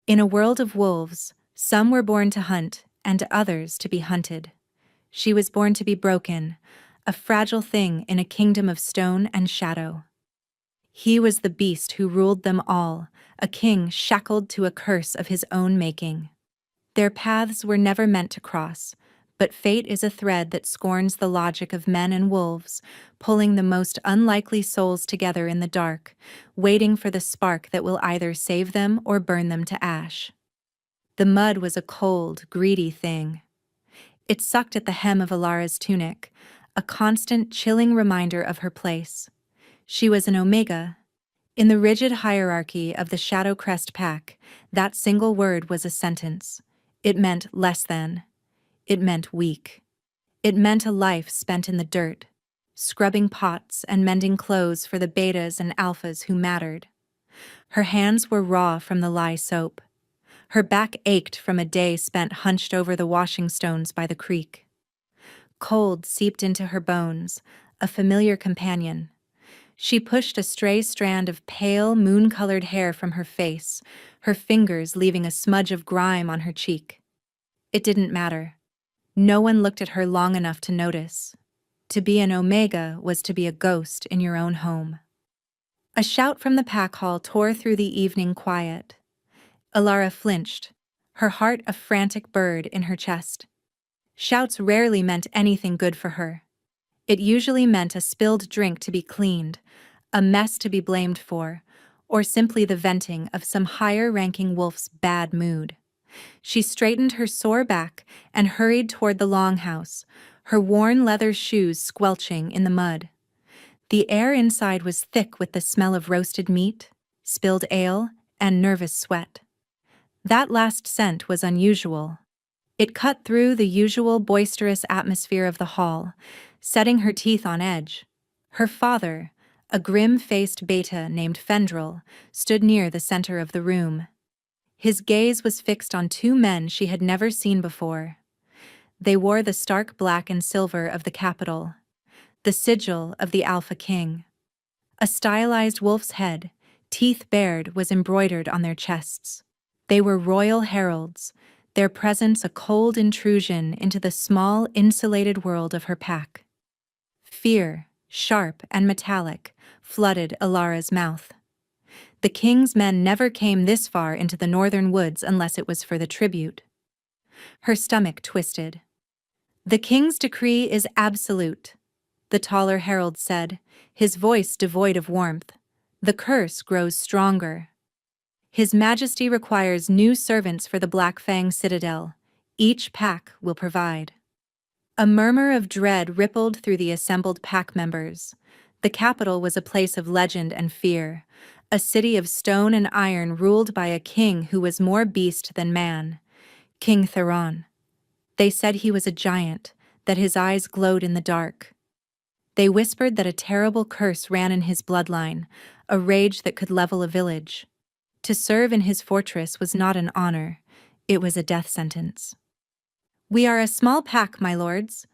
In a world of wolves, some were born to hunt and others to be hunted. She was born to be broken, a fragile thing in a kingdom of stone and shadow. He was the beast who ruled them all, a king shackled to a curse of his own making. Their paths were never meant to cross, but fate is a thread that scorns the logic of men and wolves, pulling the most unlikely souls together in the dark, waiting for the spark that will either save them or burn them to ash. The mud was a cold, greedy thing. It sucked at the hem of Alara's tunic, a constant, chilling reminder of her place. She was an Omega. In the rigid hierarchy of the Shadow Crest Pack, that single word was a sentence. It meant less than. It meant weak. It meant a life spent in the dirt, scrubbing pots and mending clothes for the betas and alphas who mattered. Her hands were raw from the lye soap. Her back ached from a day spent hunched over the washing stones by the creek. Cold seeped into her bones, a familiar companion. She pushed a stray strand of pale, moon-colored hair from her face, her fingers leaving a smudge of grime on her cheek. It didn't matter. No one looked at her long enough to notice. To be an Omega was to be a ghost in your own home. A shout from the pack hall tore through the evening quiet. Alara flinched, her heart a frantic bird in her chest. Shouts rarely meant anything good for her. It usually meant a spilled drink to be cleaned, a mess to be blamed for, or simply the venting of some higher-ranking wolf's bad mood. She straightened her sore back and hurried toward the longhouse, her worn leather shoes squelching in the mud. The air inside was thick with the smell of roasted meat, spilled ale, and nervous sweat. That last scent was unusual. It cut through the usual boisterous atmosphere of the hall, setting her teeth on edge. Her father, a grim-faced beta named Fendril, stood near the center of the room. His gaze was fixed on two men she had never seen before. They wore the stark black and silver of the capital, the sigil of the Alpha King. A stylized wolf's head, teeth bared, was embroidered on their chests. They were royal heralds, their presence a cold intrusion into the small, insulated world of her pack. Fear, sharp and metallic, flooded Alara's mouth. The king's men never came this far into the northern woods unless it was for the tribute. Her stomach twisted. "The king's decree is absolute," the taller herald said, his voice devoid of warmth. "The curse grows stronger. His Majesty requires new servants for the Black Fang Citadel. Each pack will provide." A murmur of dread rippled through the assembled pack members. The capital was a place of legend and fear, a city of stone and iron ruled by a king who was more beast than man, King Theron. They said he was a giant, that his eyes glowed in the dark. They whispered that a terrible curse ran in his bloodline, a rage that could level a village. To serve in his fortress was not an honor, it was a death sentence. "We are a small pack, my lords,"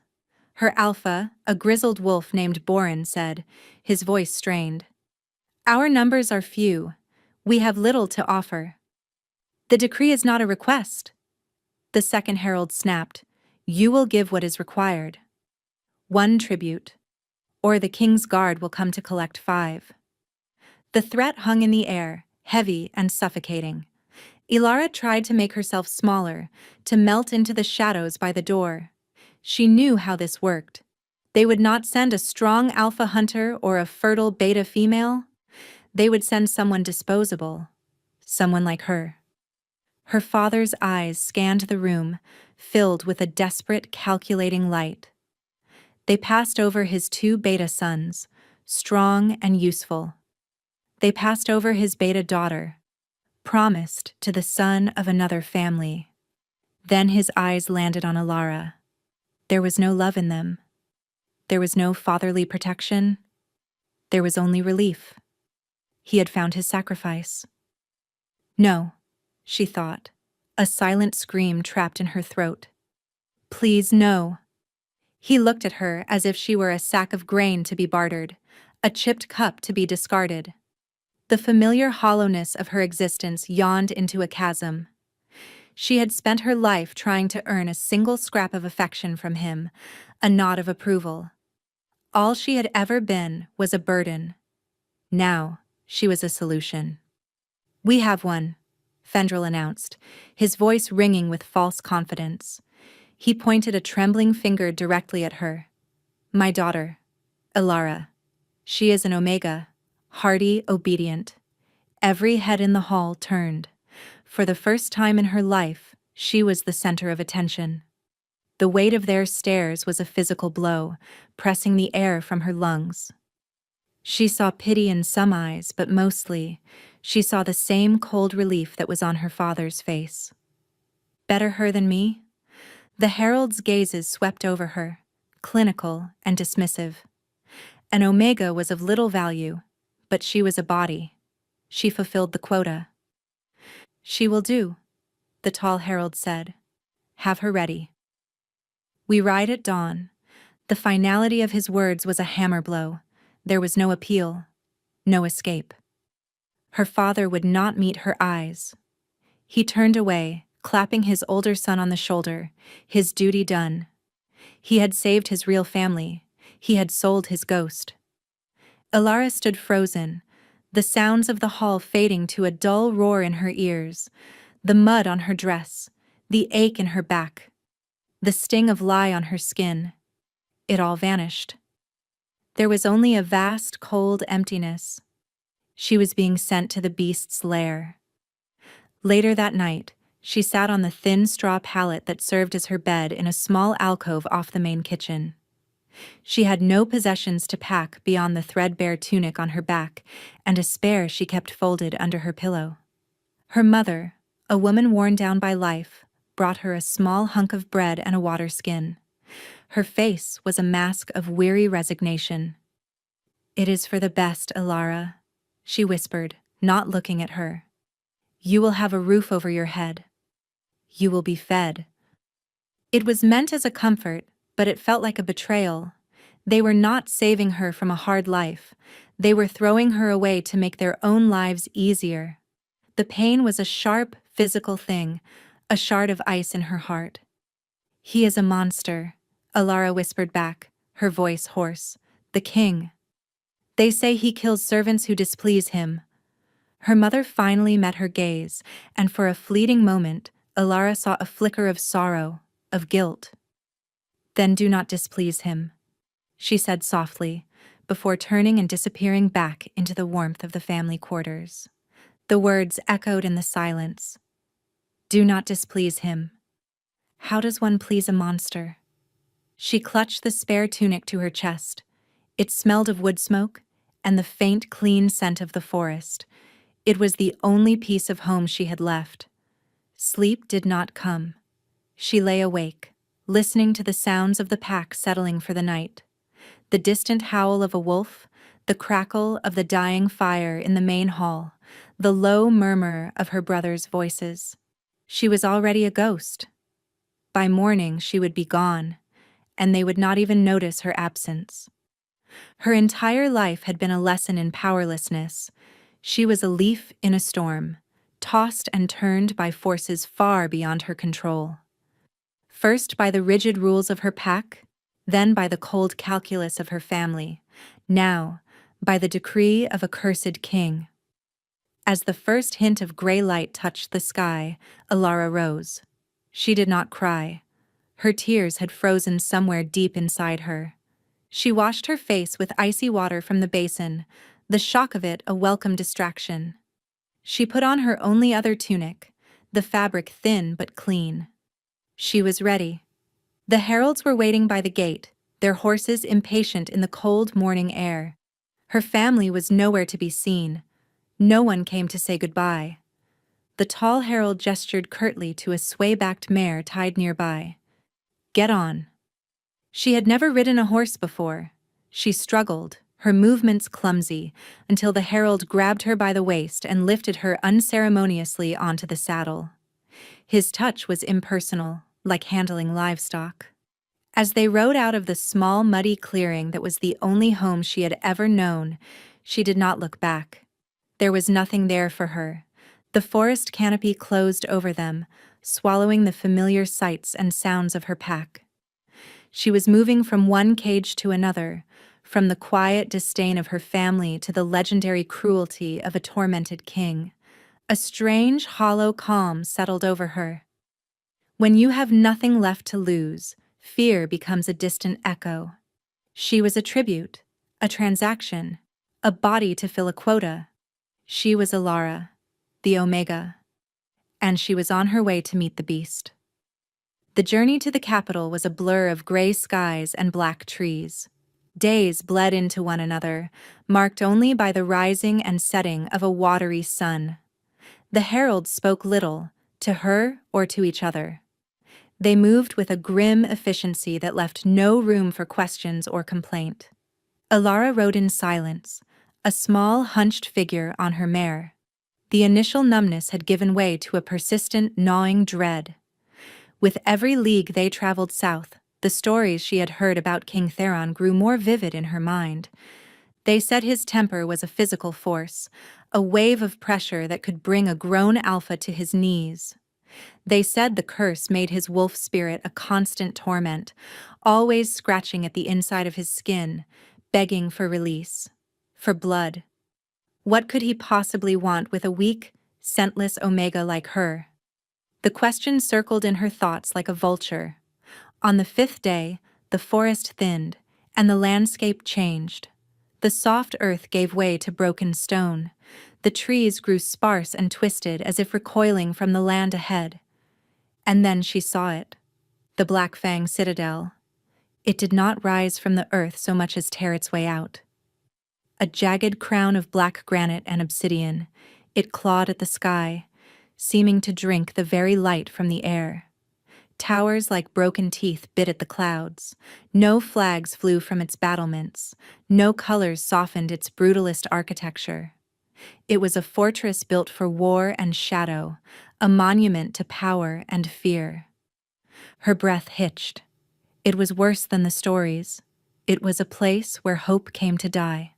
her alpha, a grizzled wolf named Borin, said, his voice strained. "Our numbers are few. We have little to offer." "The decree is not a request," the second herald snapped. "You will give what is required. 1 tribute, or the king's guard will come to collect 5. The threat hung in the air, heavy and suffocating. Alara tried to make herself smaller, to melt into the shadows by the door. She knew how this worked. They would not send a strong alpha hunter or a fertile beta female. They would send someone disposable, someone like her. Her father's eyes scanned the room, filled with a desperate, calculating light. They passed over his 2 beta sons, strong and useful. They passed over his beta daughter, promised to the son of another family. Then his eyes landed on Alara. There was no love in them. There was no fatherly protection. There was only relief. He had found his sacrifice. "No," she thought, a silent scream trapped in her throat. "Please, no." He looked at her as if she were a sack of grain to be bartered, a chipped cup to be discarded. The familiar hollowness of her existence yawned into a chasm. She had spent her life trying to earn a single scrap of affection from him, a nod of approval. All she had ever been was a burden. Now, she was a solution. "We have one," Fendril announced, his voice ringing with false confidence. He pointed a trembling finger directly at her. "My daughter, Ilara. She is an Omega, hardy, obedient." Every head in the hall turned. For the first time in her life, she was the center of attention. The weight of their stares was a physical blow, pressing the air from her lungs. She saw pity in some eyes, but mostly, she saw the same cold relief that was on her father's face. "Better her than me?" The herald's gazes swept over her, clinical and dismissive. An Omega was of little value, but she was a body. She fulfilled the quota. "She will do," the tall herald said. "Have her ready." "We ride at dawn." The finality of his words was a hammer blow. There was no appeal, no escape. Her father would not meet her eyes. He turned away, clapping his older son on the shoulder, his duty done. He had saved his real family. He had sold his ghost. Ilara stood frozen, the sounds of the hall fading to a dull roar in her ears, the mud on her dress, the ache in her back, the sting of lie on her skin. It all vanished. There was only a vast, cold emptiness. She was being sent to the beast's lair. Later that night, she sat on the thin straw pallet that served as her bed in a small alcove off the main kitchen. She had no possessions to pack beyond the threadbare tunic on her back and a spare she kept folded under her pillow. Her mother, a woman worn down by life, brought her a small hunk of bread and a water skin. Her face was a mask of weary resignation. "It is for the best, Ilara," she whispered, not looking at her. "You will have a roof over your head. You will be fed." It was meant as a comfort, but it felt like a betrayal. They were not saving her from a hard life. They were throwing her away to make their own lives easier. The pain was a sharp, physical thing, a shard of ice in her heart. "He is a monster," Ilara whispered back, her voice hoarse. "The king. They say he kills servants who displease him." Her mother finally met her gaze, and for a fleeting moment, Ilara saw a flicker of sorrow, of guilt. "Then do not displease him," she said softly, before turning and disappearing back into the warmth of the family quarters. The words echoed in the silence. "Do not displease him. How does one please a monster?" She clutched the spare tunic to her chest. It smelled of wood smoke and the faint, clean scent of the forest. It was the only piece of home she had left. Sleep did not come. She lay awake, listening to the sounds of the pack settling for the night. The distant howl of a wolf, the crackle of the dying fire in the main hall, the low murmur of her brothers' voices. She was already a ghost. By morning she would be gone, and they would not even notice her absence. Her entire life had been a lesson in powerlessness. She was a leaf in a storm, tossed and turned by forces far beyond her control. First by the rigid rules of her pack, then by the cold calculus of her family, now by the decree of a cursed king. As the first hint of gray light touched the sky, Ilara rose. She did not cry. Her tears had frozen somewhere deep inside her. She washed her face with icy water from the basin, the shock of it a welcome distraction. She put on her only other tunic, the fabric thin but clean. She was ready. The heralds were waiting by the gate, their horses impatient in the cold morning air. Her family was nowhere to be seen. No one came to say goodbye. The tall herald gestured curtly to a sway-backed mare tied nearby. "Get on." She had never ridden a horse before. She struggled, her movements clumsy, until the herald grabbed her by the waist and lifted her unceremoniously onto the saddle. His touch was impersonal, like handling livestock. As they rode out of the small, muddy clearing that was the only home she had ever known, she did not look back. There was nothing there for her. The forest canopy closed over them, swallowing the familiar sights and sounds of her pack. She was moving from one cage to another, from the quiet disdain of her family to the legendary cruelty of a tormented king. A strange, hollow calm settled over her. When you have nothing left to lose, fear becomes a distant echo. She was a tribute, a transaction, a body to fill a quota. She was Alara, the Omega, and she was on her way to meet the beast. The journey to the capital was a blur of gray skies and black trees. Days bled into one another, marked only by the rising and setting of a watery sun. The heralds spoke little, to her or to each other. They moved with a grim efficiency that left no room for questions or complaint. Alara rode in silence, a small, hunched figure on her mare. The initial numbness had given way to a persistent, gnawing dread. With every league they traveled south, the stories she had heard about King Theron grew more vivid in her mind. They said his temper was a physical force, a wave of pressure that could bring a grown alpha to his knees. They said the curse made his wolf spirit a constant torment, always scratching at the inside of his skin, begging for release, for blood. What could he possibly want with a weak, scentless Omega like her? The question circled in her thoughts like a vulture. On the fifth day, the forest thinned, and the landscape changed. The soft earth gave way to broken stone. The trees grew sparse and twisted as if recoiling from the land ahead. And then she saw it. The Black Fang Citadel. It did not rise from the earth so much as tear its way out. A jagged crown of black granite and obsidian, it clawed at the sky, seeming to drink the very light from the air. Towers like broken teeth bit at the clouds. No flags flew from its battlements. No colors softened its brutalist architecture. It was a fortress built for war and shadow, a monument to power and fear. Her breath hitched. It was worse than the stories. It was a place where hope came to die.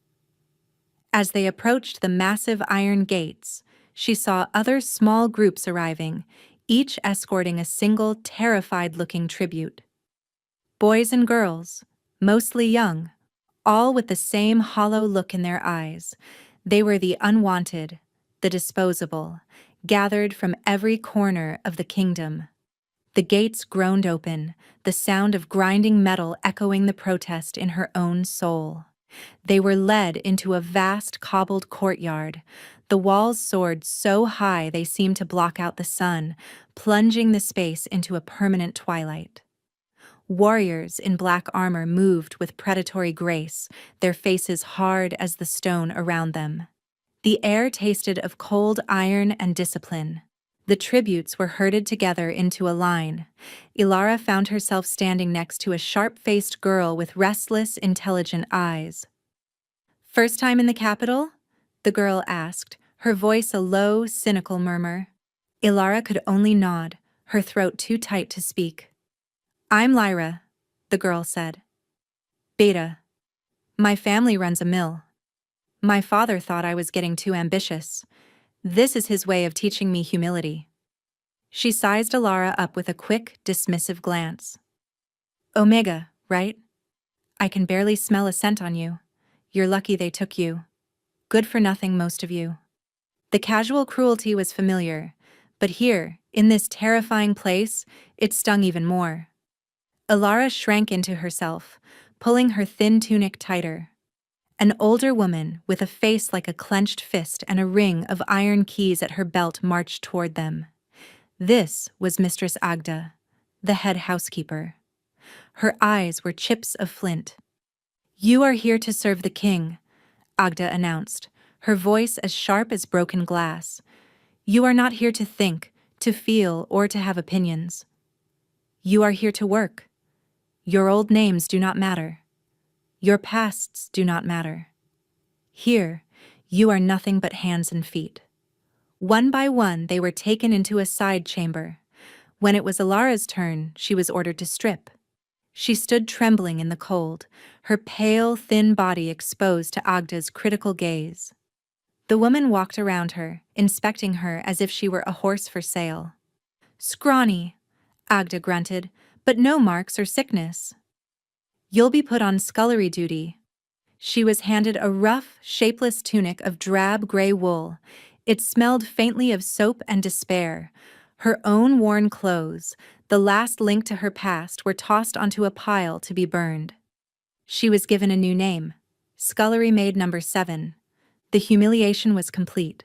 As they approached the massive iron gates, she saw other small groups arriving, each escorting a single terrified-looking tribute. Boys and girls, mostly young, all with the same hollow look in their eyes. They were the unwanted, the disposable, gathered from every corner of the kingdom. The gates groaned open, the sound of grinding metal echoing the protest in her own soul. They were led into a vast cobbled courtyard. The walls soared so high they seemed to block out the sun, plunging the space into a permanent twilight. Warriors in black armor moved with predatory grace, their faces hard as the stone around them. The air tasted of cold iron and discipline. The tributes were herded together into a line. Alara found herself standing next to a sharp-faced girl with restless, intelligent eyes. "First time in the capital?" the girl asked, her voice a low, cynical murmur. Alara could only nod, her throat too tight to speak. "I'm Lyra," the girl said. "Beta. My family runs a mill. My father thought I was getting too ambitious. This is his way of teaching me humility." She sized Alara up with a quick, dismissive glance. "Omega, right? I can barely smell a scent on you. You're lucky they took you. Good for nothing, most of you." The casual cruelty was familiar, but here, in this terrifying place, it stung even more. Alara shrank into herself, pulling her thin tunic tighter. An older woman, with a face like a clenched fist and a ring of iron keys at her belt, marched toward them. This was Mistress Agda, the head housekeeper. Her eyes were chips of flint. "You are here to serve the king," Agda announced, her voice as sharp as broken glass. "You are not here to think, to feel, or to have opinions. You are here to work. Your old names do not matter. Your pasts do not matter. Here, you are nothing but hands and feet." One by one, they were taken into a side chamber. When it was Alara's turn, she was ordered to strip. She stood trembling in the cold, her pale, thin body exposed to Agda's critical gaze. The woman walked around her, inspecting her as if she were a horse for sale. "Scrawny," Agda grunted, "but no marks or sickness." "You'll be put on scullery duty." She was handed a rough, shapeless tunic of drab gray wool. It smelled faintly of soap and despair. Her own worn clothes, the last link to her past, were tossed onto a pile to be burned. She was given a new name, Scullery Maid Number 7. The humiliation was complete.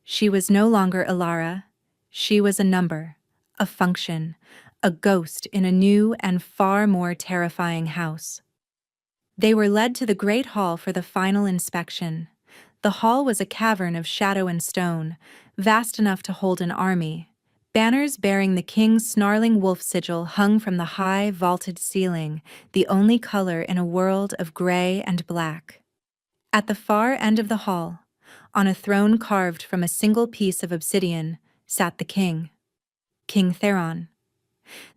She was no longer Alara. She was a number, a function, a ghost in a new and far more terrifying house. They were led to the great hall for the final inspection. The hall was a cavern of shadow and stone, vast enough to hold an army. Banners bearing the king's snarling wolf sigil hung from the high, vaulted ceiling, the only color in a world of gray and black. At the far end of the hall, on a throne carved from a single piece of obsidian, sat the king, King Theron.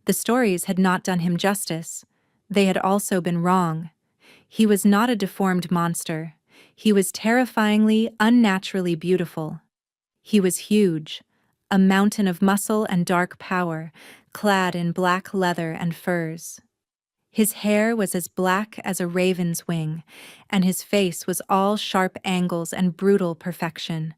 The stories had not done him justice. They had also been wrong. He was not a deformed monster. He was terrifyingly, unnaturally beautiful. He was huge, a mountain of muscle and dark power, clad in black leather and furs. His hair was as black as a raven's wing, and his face was all sharp angles and brutal perfection.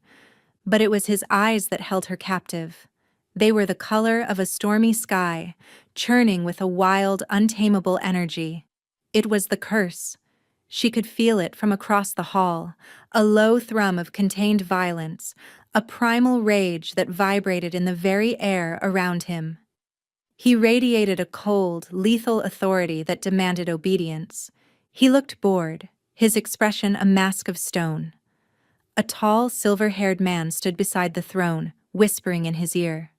But it was his eyes that held her captive. They were the color of a stormy sky, churning with a wild, untamable energy. It was the curse. She could feel it from across the hall, a low thrum of contained violence, a primal rage that vibrated in the very air around him. He radiated a cold, lethal authority that demanded obedience. He looked bored, his expression a mask of stone. A tall, silver-haired man stood beside the throne, whispering in his ear.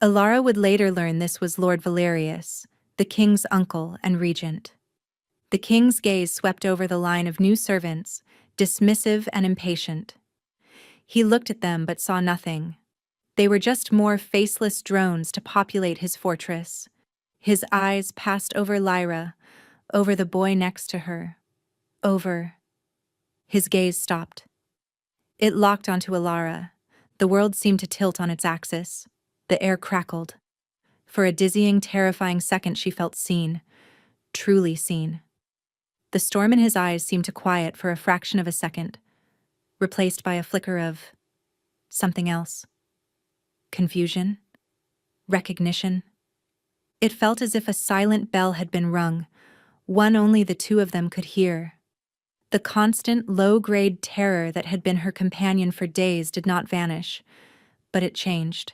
Alara would later learn this was Lord Valerius, the king's uncle and regent. The king's gaze swept over the line of new servants, dismissive and impatient. He looked at them but saw nothing. They were just more faceless drones to populate his fortress. His eyes passed over Lyra, over the boy next to her, over. His gaze stopped. It locked onto Alara. The world seemed to tilt on its axis. The air crackled. For a dizzying, terrifying second she felt seen, truly seen. The storm in his eyes seemed to quiet for a fraction of a second, replaced by a flicker of something else. Confusion? Recognition? It felt as if a silent bell had been rung, one only the two of them could hear. The constant, low-grade terror that had been her companion for days did not vanish, but it changed.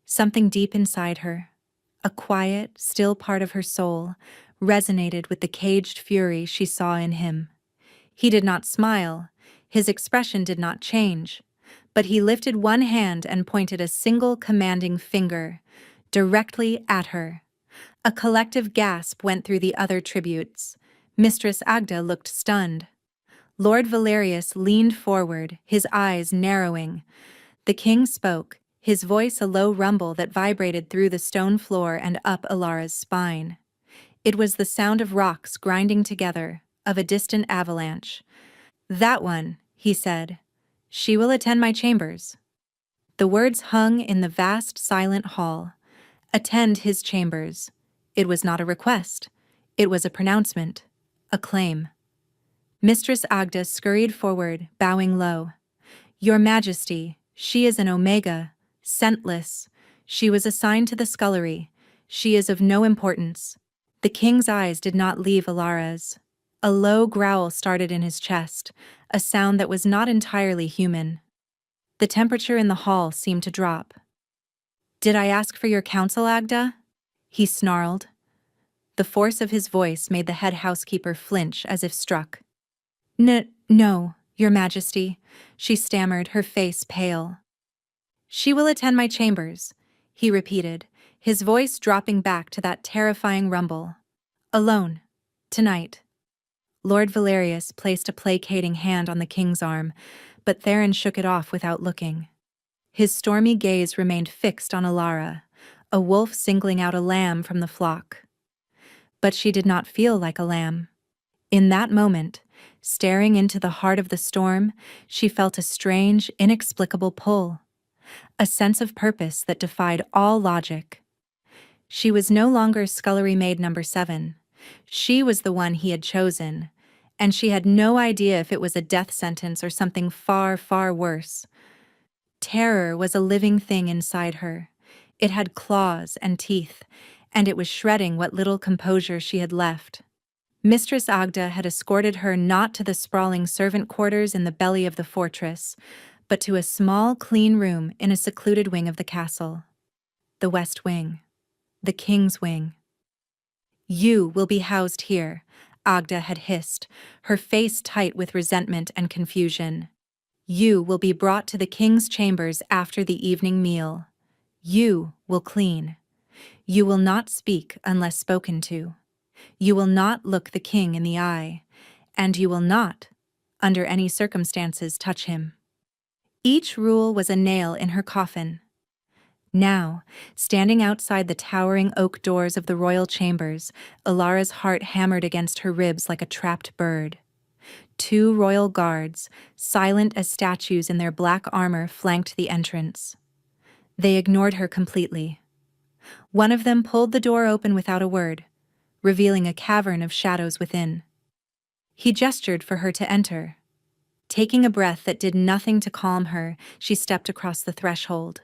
Something deep inside her, a quiet, still part of her soul, resonated with the caged fury she saw in him. He did not smile, his expression did not change, but he lifted one hand and pointed a single commanding finger, directly at her. A collective gasp went through the other tributes. Mistress Agda looked stunned. Lord Valerius leaned forward, his eyes narrowing. The king spoke, his voice a low rumble that vibrated through the stone floor and up Alara's spine. It was the sound of rocks grinding together, of a distant avalanche. "That one," he said. "She will attend my chambers." The words hung in the vast, silent hall. Attend his chambers. It was not a request. It was a pronouncement, a claim. Mistress Agda scurried forward, bowing low. "Your Majesty, she is an Omega, scentless. She was assigned to the scullery. She is of no importance." The king's eyes did not leave Alara's. A low growl started in his chest, a sound that was not entirely human. The temperature in the hall seemed to drop. "Did I ask for your counsel, Agda?" he snarled. The force of his voice made the head housekeeper flinch as if struck. No, Your Majesty," she stammered, her face pale. "She will attend my chambers," he repeated, his voice dropping back to that terrifying rumble. "Alone. Tonight." Lord Valerius placed a placating hand on the king's arm, but Theron shook it off without looking. His stormy gaze remained fixed on Alara, a wolf singling out a lamb from the flock. But she did not feel like a lamb. In that moment, Staring into the heart of the storm, she felt a strange, inexplicable pull, a sense of purpose that defied all logic. She was no longer scullery maid number 7. She was the one he had chosen, and she had no idea if it was a death sentence or something far, far worse. Terror was a living thing inside her. It had claws and teeth, and it was shredding what little composure she had left. Mistress Agda had escorted her not to the sprawling servant quarters in the belly of the fortress, but to a small, clean room in a secluded wing of the castle. The West Wing. The King's Wing. "You will be housed here," Agda had hissed, her face tight with resentment and confusion. "You will be brought to the king's chambers after the evening meal. You will clean. You will not speak unless spoken to. You will not look the king in the eye, and you will not, under any circumstances, touch him." Each rule was a nail in her coffin. Now, standing outside the towering oak doors of the royal chambers, Ilara's heart hammered against her ribs like a trapped bird. 2 royal guards, silent as statues in their black armor, flanked the entrance. They ignored her completely. One of them pulled the door open without a word, revealing a cavern of shadows within. He gestured for her to enter. Taking a breath that did nothing to calm her, she stepped across the threshold.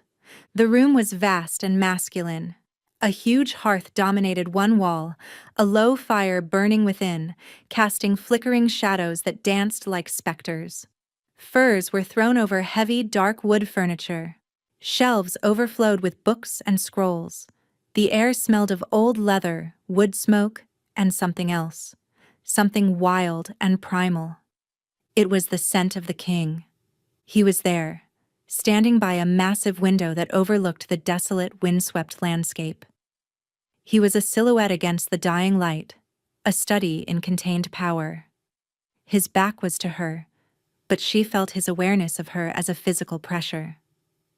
The room was vast and masculine. A huge hearth dominated one wall, a low fire burning within, casting flickering shadows that danced like specters. Furs were thrown over heavy, dark wood furniture. Shelves overflowed with books and scrolls. The air smelled of old leather, wood smoke, and something else. Something wild and primal. It was the scent of the king. He was there, standing by a massive window that overlooked the desolate, windswept landscape. He was a silhouette against the dying light, a study in contained power. His back was to her, but she felt his awareness of her as a physical pressure.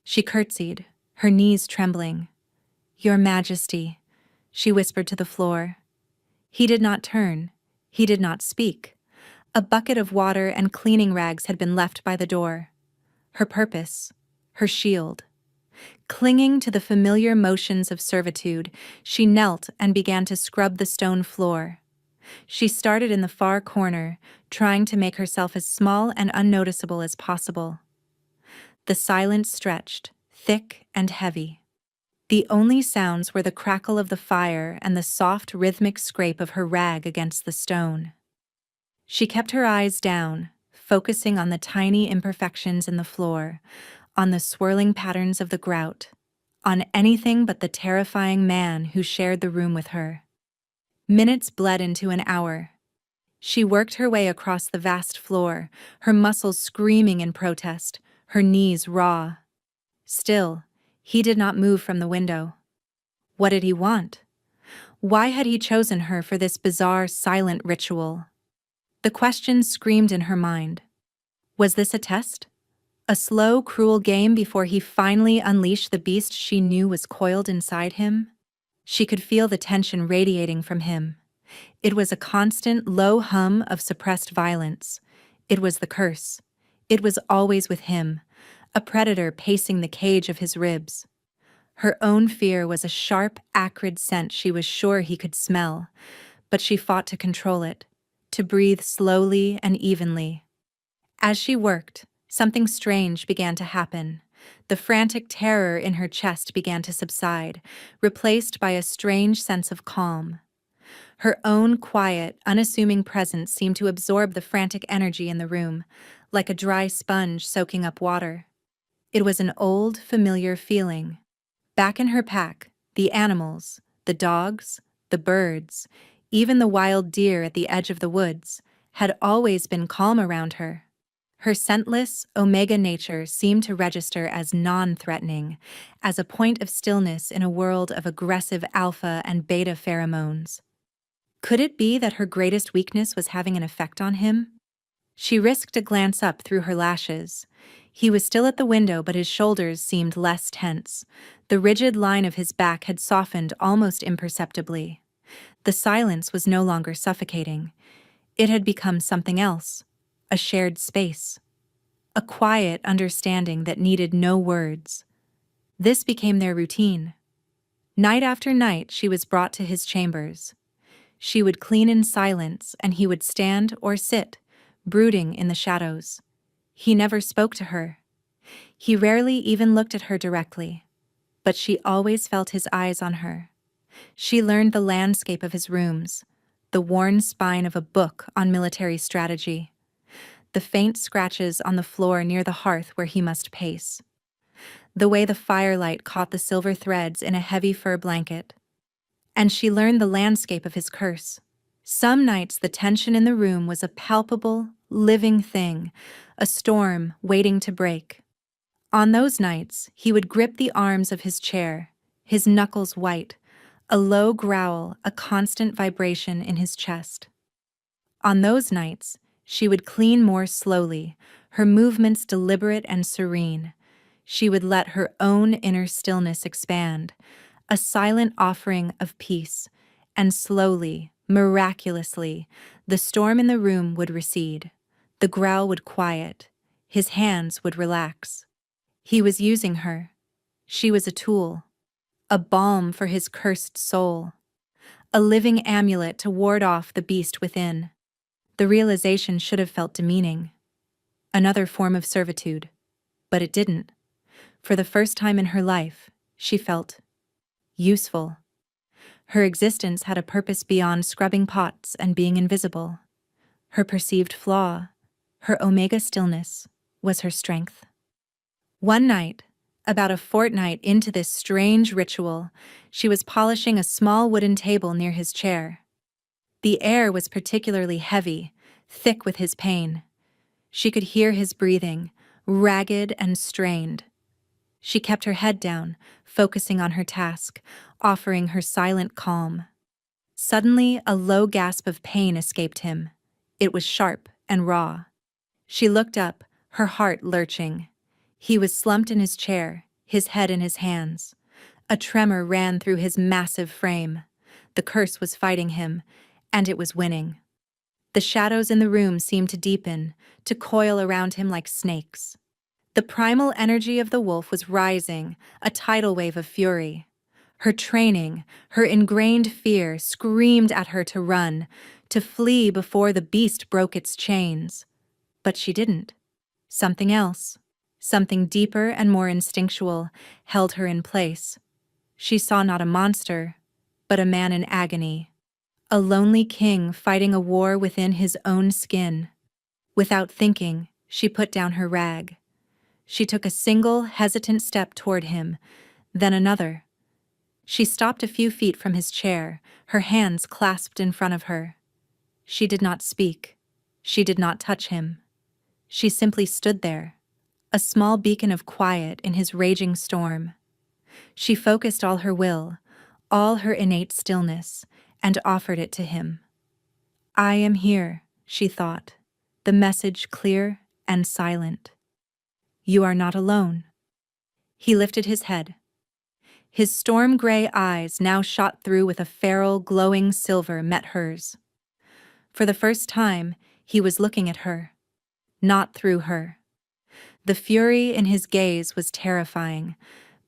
She curtsied, her knees trembling. "Your Majesty," she whispered to the floor. He did not turn. He did not speak. A bucket of water and cleaning rags had been left by the door. Her purpose, her shield. Clinging to the familiar motions of servitude, she knelt and began to scrub the stone floor. She started in the far corner, trying to make herself as small and unnoticeable as possible. The silence stretched, thick and heavy. The only sounds were the crackle of the fire and the soft, rhythmic scrape of her rag against the stone. She kept her eyes down, focusing on the tiny imperfections in the floor, on the swirling patterns of the grout, on anything but the terrifying man who shared the room with her. Minutes bled into an hour. She worked her way across the vast floor, her muscles screaming in protest, her knees raw. Still, he did not move from the window. What did he want? Why had he chosen her for this bizarre, silent ritual? The question screamed in her mind. Was this a test? A slow, cruel game before he finally unleashed the beast she knew was coiled inside him? She could feel the tension radiating from him. It was a constant, low hum of suppressed violence. It was the curse. It was always with him, a predator pacing the cage of his ribs. Her own fear was a sharp, acrid scent she was sure he could smell, but she fought to control it, to breathe slowly and evenly. As she worked, something strange began to happen. The frantic terror in her chest began to subside, replaced by a strange sense of calm. Her own quiet, unassuming presence seemed to absorb the frantic energy in the room, like a dry sponge soaking up water. It was an old, familiar feeling. Back in her pack, the animals, the dogs, the birds, even the wild deer at the edge of the woods, had always been calm around her. Her scentless, omega nature seemed to register as non-threatening, as a point of stillness in a world of aggressive alpha and beta pheromones. Could it be that her greatest weakness was having an effect on him? She risked a glance up through her lashes. He was still at the window, but his shoulders seemed less tense. The rigid line of his back had softened almost imperceptibly. The silence was no longer suffocating. It had become something else, a shared space, a quiet understanding that needed no words. This became their routine. Night after night, she was brought to his chambers. She would clean in silence, and he would stand or sit, brooding in the shadows. He never spoke to her. He rarely even looked at her directly, but she always felt his eyes on her. She learned the landscape of his rooms, the worn spine of a book on military strategy, the faint scratches on the floor near the hearth where he must pace, the way the firelight caught the silver threads in a heavy fur blanket. And she learned the landscape of his curse. Some nights the tension in the room was a palpable, living thing, a storm waiting to break. On those nights, he would grip the arms of his chair, his knuckles white, a low growl, a constant vibration in his chest. On those nights, she would clean more slowly, her movements deliberate and serene. She would let her own inner stillness expand, a silent offering of peace, and slowly, miraculously, the storm in the room would recede. The growl would quiet. His hands would relax. He was using her. She was a tool, a balm for his cursed soul, a living amulet to ward off the beast within. The realization should have felt demeaning, another form of servitude, but it didn't. For the first time in her life, she felt useful. Her existence had a purpose beyond scrubbing pots and being invisible. Her perceived flaw, her omega stillness, was her strength. One night, about a fortnight into this strange ritual, she was polishing a small wooden table near his chair. The air was particularly heavy, thick with his pain. She could hear his breathing, ragged and strained. She kept her head down, focusing on her task, offering her silent calm. Suddenly, a low gasp of pain escaped him. It was sharp and raw. She looked up, her heart lurching. He was slumped in his chair, his head in his hands. A tremor ran through his massive frame. The curse was fighting him, and it was winning. The shadows in the room seemed to deepen, to coil around him like snakes. The primal energy of the wolf was rising, a tidal wave of fury. Her training, her ingrained fear screamed at her to run, to flee before the beast broke its chains. But she didn't. Something else, something deeper and more instinctual, held her in place. She saw not a monster, but a man in agony. A lonely king fighting a war within his own skin. Without thinking, she put down her rag. She took a single, hesitant step toward him, then another. She stopped a few feet from his chair, her hands clasped in front of her. She did not speak. She did not touch him. She simply stood there, a small beacon of quiet in his raging storm. She focused all her will, all her innate stillness, and offered it to him. I am here, she thought, the message clear and silent. You are not alone. He lifted his head. His storm-gray eyes, now shot through with a feral, glowing silver, met hers. For the first time, he was looking at her, not through her. The fury in his gaze was terrifying,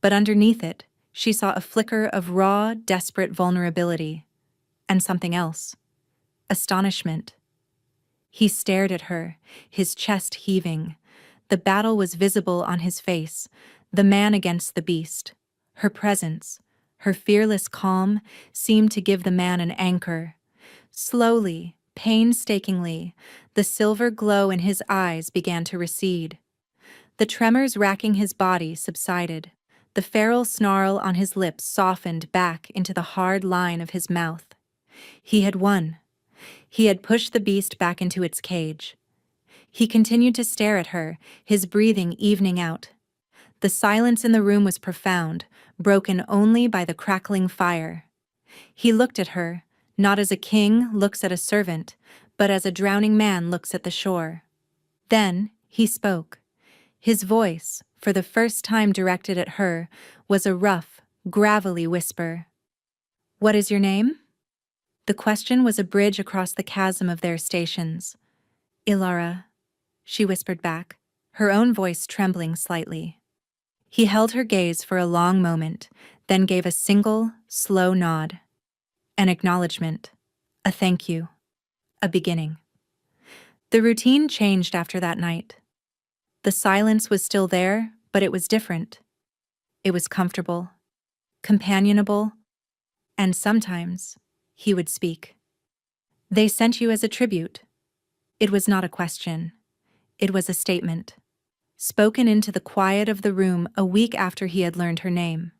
but underneath it, she saw a flicker of raw, desperate vulnerability, and something else. Astonishment. He stared at her, his chest heaving. The battle was visible on his face, the man against the beast. Her presence, her fearless calm, seemed to give the man an anchor. Slowly, painstakingly, the silver glow in his eyes began to recede. The tremors racking his body subsided. The feral snarl on his lips softened back into the hard line of his mouth. He had won. He had pushed the beast back into its cage. He continued to stare at her, his breathing evening out. The silence in the room was profound, broken only by the crackling fire. He looked at her, not as a king looks at a servant, but as a drowning man looks at the shore. Then he spoke. His voice, for the first time directed at her, was a rough, gravelly whisper. What is your name? The question was a bridge across the chasm of their stations. Ilara. she whispered back, her own voice trembling slightly. He held her gaze for a long moment, then gave a single, slow nod. An acknowledgement. A thank you. A beginning. The routine changed after that night. The silence was still there, but it was different. It was comfortable, companionable, and sometimes he would speak. They sent you as a tribute. It was not a question. It was a statement, spoken into the quiet of the room a week after he had learned her name.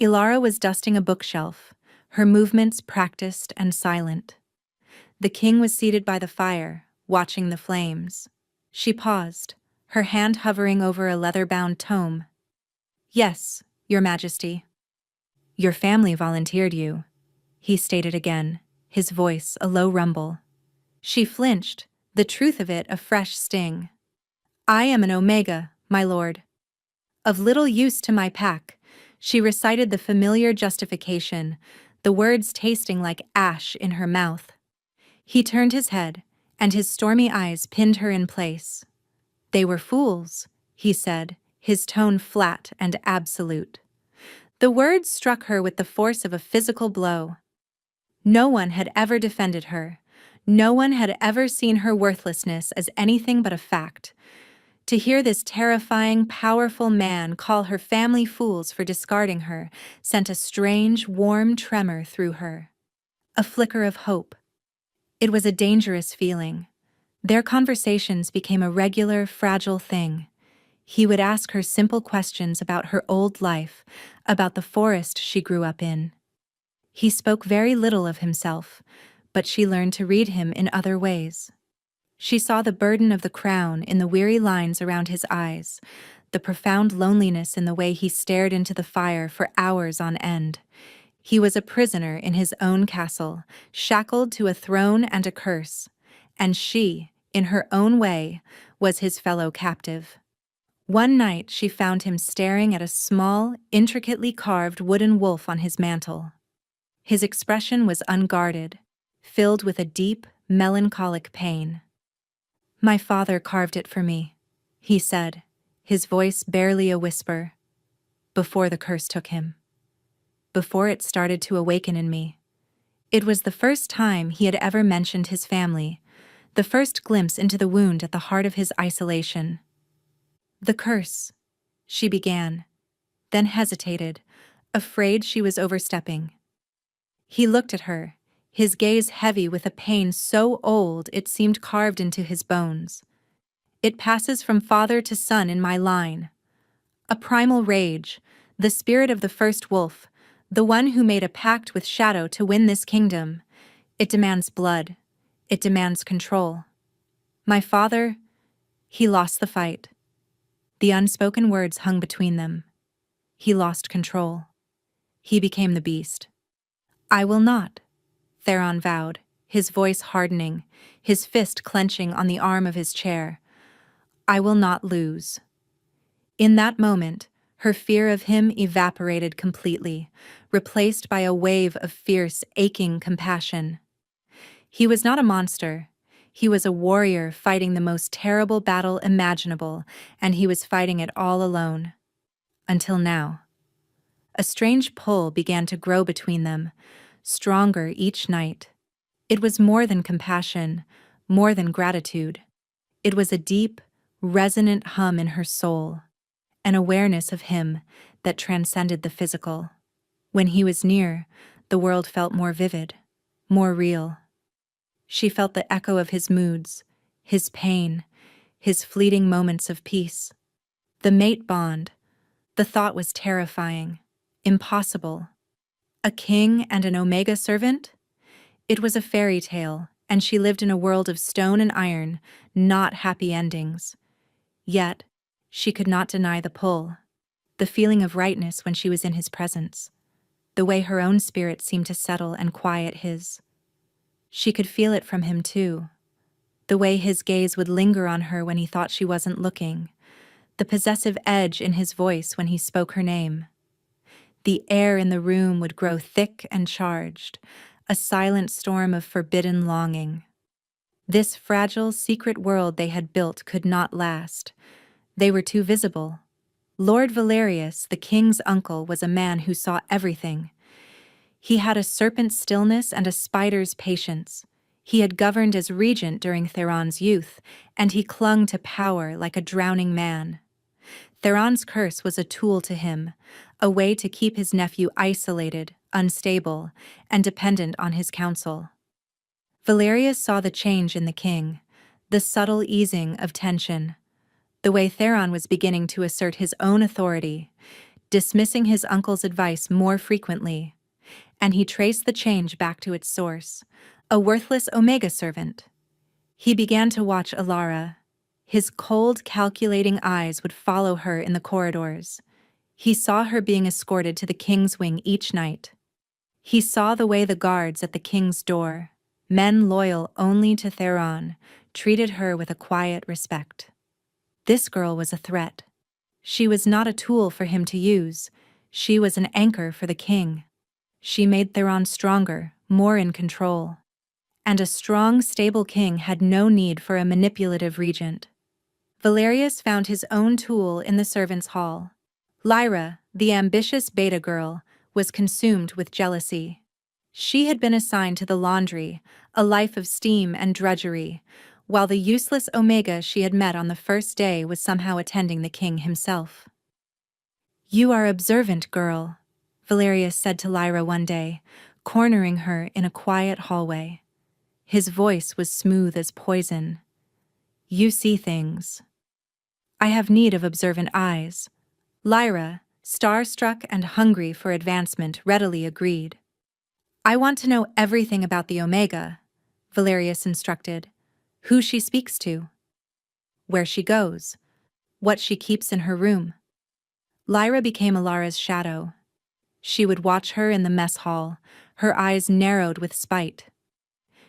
Ilara was dusting a bookshelf, her movements practiced and silent. The king was seated by the fire, watching the flames. She paused, her hand hovering over a leather-bound tome. Yes, Your Majesty. Your family volunteered you, he stated again, his voice a low rumble. She flinched, the truth of it a fresh sting. I am an Omega, my lord. Of little use to my pack, she recited the familiar justification, the words tasting like ash in her mouth. He turned his head, and his stormy eyes pinned her in place. They were fools, he said, his tone flat and absolute. The words struck her with the force of a physical blow. No one had ever defended her. No one had ever seen her worthlessness as anything but a fact. To hear this terrifying, powerful man call her family fools for discarding her sent a strange, warm tremor through her. A flicker of hope. It was a dangerous feeling. Their conversations became a regular, fragile thing. He would ask her simple questions about her old life, about the forest she grew up in. He spoke very little of himself, but she learned to read him in other ways. She saw the burden of the crown in the weary lines around his eyes, the profound loneliness in the way he stared into the fire for hours on end. He was a prisoner in his own castle, shackled to a throne and a curse, and she, in her own way, was his fellow captive. One night she found him staring at a small, intricately carved wooden wolf on his mantel. His expression was unguarded, filled with a deep, melancholic pain. My father carved it for me, he said, his voice barely a whisper, before the curse took him. Before it started to awaken in me. It was the first time he had ever mentioned his family, the first glimpse into the wound at the heart of his isolation. The curse, she began, then hesitated, afraid she was overstepping. He looked at her, his gaze heavy with a pain so old it seemed carved into his bones. It passes from father to son in my line. A primal rage, the spirit of the first wolf, the one who made a pact with Shadow to win this kingdom. It demands blood. It demands control. My father, he lost the fight. The unspoken words hung between them. He lost control. He became the beast. I will not, Theron vowed, his voice hardening, his fist clenching on the arm of his chair. I will not lose. In that moment, her fear of him evaporated completely, replaced by a wave of fierce, aching compassion. He was not a monster. He was a warrior fighting the most terrible battle imaginable, and he was fighting it all alone. Until now. A strange pull began to grow between them, stronger each night. It was more than compassion, more than gratitude. It was a deep, resonant hum in her soul, an awareness of him that transcended the physical. When he was near, the world felt more vivid, more real. She felt the echo of his moods, his pain, his fleeting moments of peace. The mate bond, the thought was terrifying, impossible. A king and an Omega servant? It was a fairy tale, and she lived in a world of stone and iron, not happy endings. Yet, she could not deny the pull, the feeling of rightness when she was in his presence, the way her own spirit seemed to settle and quiet his. She could feel it from him too, the way his gaze would linger on her when he thought she wasn't looking, the possessive edge in his voice when he spoke her name. The air in the room would grow thick and charged, a silent storm of forbidden longing. This fragile, secret world they had built could not last. They were too visible. Lord Valerius, the king's uncle, was a man who saw everything. He had a serpent's stillness and a spider's patience. He had governed as regent during Theron's youth, and he clung to power like a drowning man. Theron's curse was a tool to him, a way to keep his nephew isolated, unstable, and dependent on his counsel. Valerius saw the change in the king, the subtle easing of tension, the way Theron was beginning to assert his own authority, dismissing his uncle's advice more frequently, and he traced the change back to its source, a worthless Omega servant. He began to watch Alara. His cold, calculating eyes would follow her in the corridors. He saw her being escorted to the king's wing each night. He saw the way the guards at the king's door, men loyal only to Theron, treated her with a quiet respect. This girl was a threat. She was not a tool for him to use. She was an anchor for the king. She made Theron stronger, more in control. And a strong, stable king had no need for a manipulative regent. Valerius found his own tool in the servants' hall. Lyra, the ambitious beta girl, was consumed with jealousy. She had been assigned to the laundry, a life of steam and drudgery, while the useless Omega she had met on the first day was somehow attending the king himself. "You are observant, girl," Valerius said to Lyra one day, cornering her in a quiet hallway. His voice was smooth as poison. "You see things." "I have need of observant eyes." Lyra, starstruck and hungry for advancement, readily agreed. "I want to know everything about the Omega," Valerius instructed. "Who she speaks to, where she goes, what she keeps in her room." Lyra became Alara's shadow. She would watch her in the mess hall, her eyes narrowed with spite.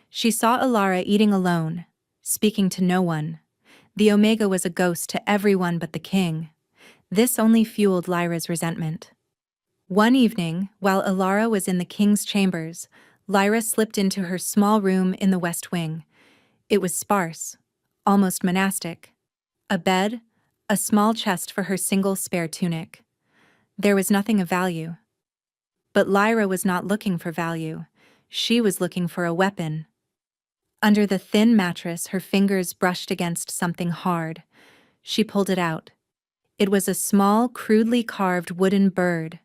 She saw Alara eating alone, speaking to no one. The Omega was a ghost to everyone but the king. This only fueled Lyra's resentment. One evening, while Alara was in the king's chambers, Lyra slipped into her small room in the west wing. It was sparse, almost monastic. A bed, a small chest for her single spare tunic. There was nothing of value. But Lyra was not looking for value. She was looking for a weapon. Under the thin mattress, her fingers brushed against something hard. She pulled it out. It was a small, crudely carved wooden bird.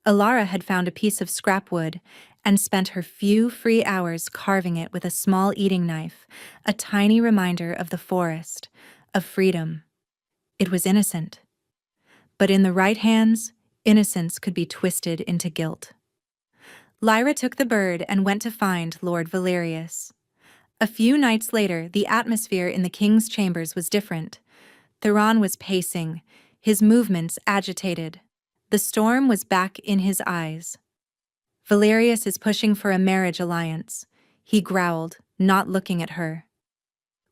Alara had found a piece of scrap wood and spent her few free hours carving it with a small eating knife, a tiny reminder of the forest, of freedom. It was innocent. But in the right hands, innocence could be twisted into guilt. Lyra took the bird and went to find Lord Valerius. A few nights later, the atmosphere in the king's chambers was different. Theron was pacing, his movements agitated. The storm was back in his eyes. "Valerius is pushing for a marriage alliance," he growled, not looking at her.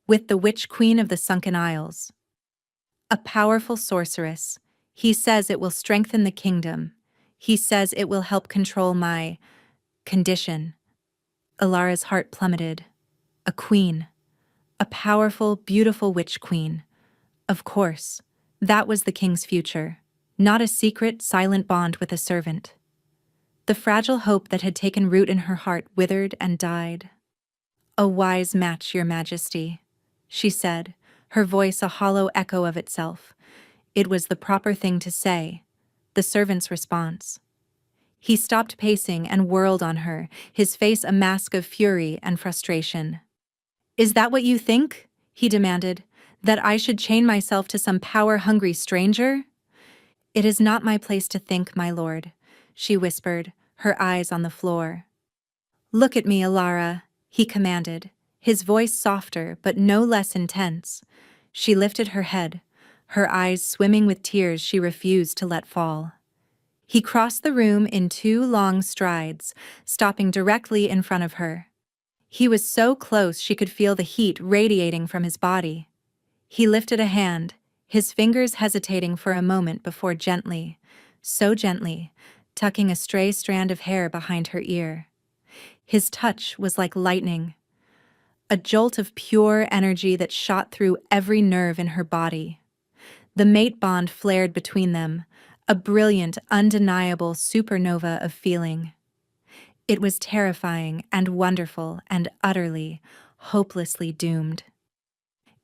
"With the witch queen of the Sunken Isles. A powerful sorceress. He says it will strengthen the kingdom. He says it will help control my condition." Alara's heart plummeted. A queen. A powerful, beautiful witch queen. Of course, that was the king's future, not a secret, silent bond with a servant. The fragile hope that had taken root in her heart withered and died. "A wise match, your majesty," she said, her voice a hollow echo of itself. It was the proper thing to say, the servant's response. He stopped pacing and whirled on her, his face a mask of fury and frustration. "Is that what you think?" he demanded. "That I should chain myself to some power-hungry stranger?" "It is not my place to think, my lord," she whispered, her eyes on the floor. "Look at me, Alara," he commanded, his voice softer but no less intense. She lifted her head, her eyes swimming with tears she refused to let fall. He crossed the room in 2 long strides, stopping directly in front of her. He was so close she could feel the heat radiating from his body. He lifted a hand, his fingers hesitating for a moment before gently, so gently, tucking a stray strand of hair behind her ear. His touch was like lightning. a jolt of pure energy that shot through every nerve in her body. The mate bond flared between them, a brilliant, undeniable supernova of feeling. It was terrifying and wonderful and utterly, hopelessly doomed.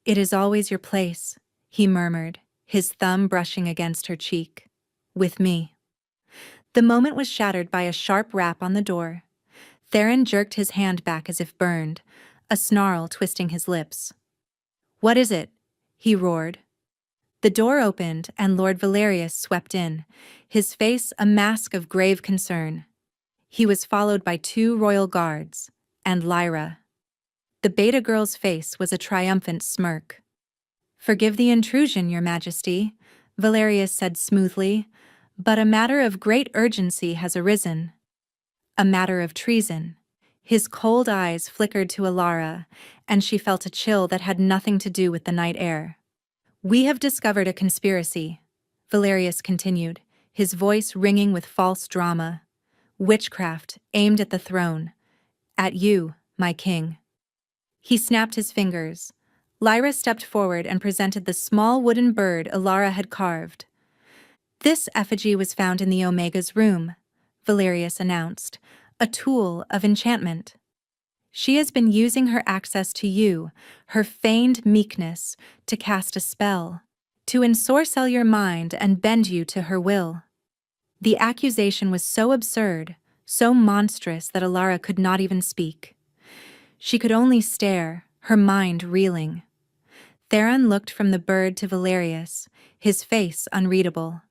"It is always your place," he murmured, his thumb brushing against her cheek. "With me." The moment was shattered by a sharp rap on the door. Theron jerked his hand back as if burned, a snarl twisting his lips. "What is it?" he roared. The door opened and Lord Valerius swept in, his face a mask of grave concern. He was followed by 2 royal guards, and Lyra. The beta girl's face was a triumphant smirk. "Forgive the intrusion, Your Majesty," Valerius said smoothly, "but a matter of great urgency has arisen." A matter of treason. His cold eyes flickered to Alara, and she felt a chill that had nothing to do with the night air. "We have discovered a conspiracy," Valerius continued, his voice ringing with false drama. "Witchcraft aimed at the throne. At you, my king." He snapped his fingers. Lyra stepped forward and presented the small wooden bird Alara had carved. "This effigy was found in the Omega's room," Valerius announced, "a tool of enchantment. She has been using her access to you, her feigned meekness, to cast a spell, to ensorcel your mind and bend you to her will." The accusation was so absurd, so monstrous that Alara could not even speak. She could only stare, her mind reeling. Theron looked from the bird to Valerius, his face unreadable.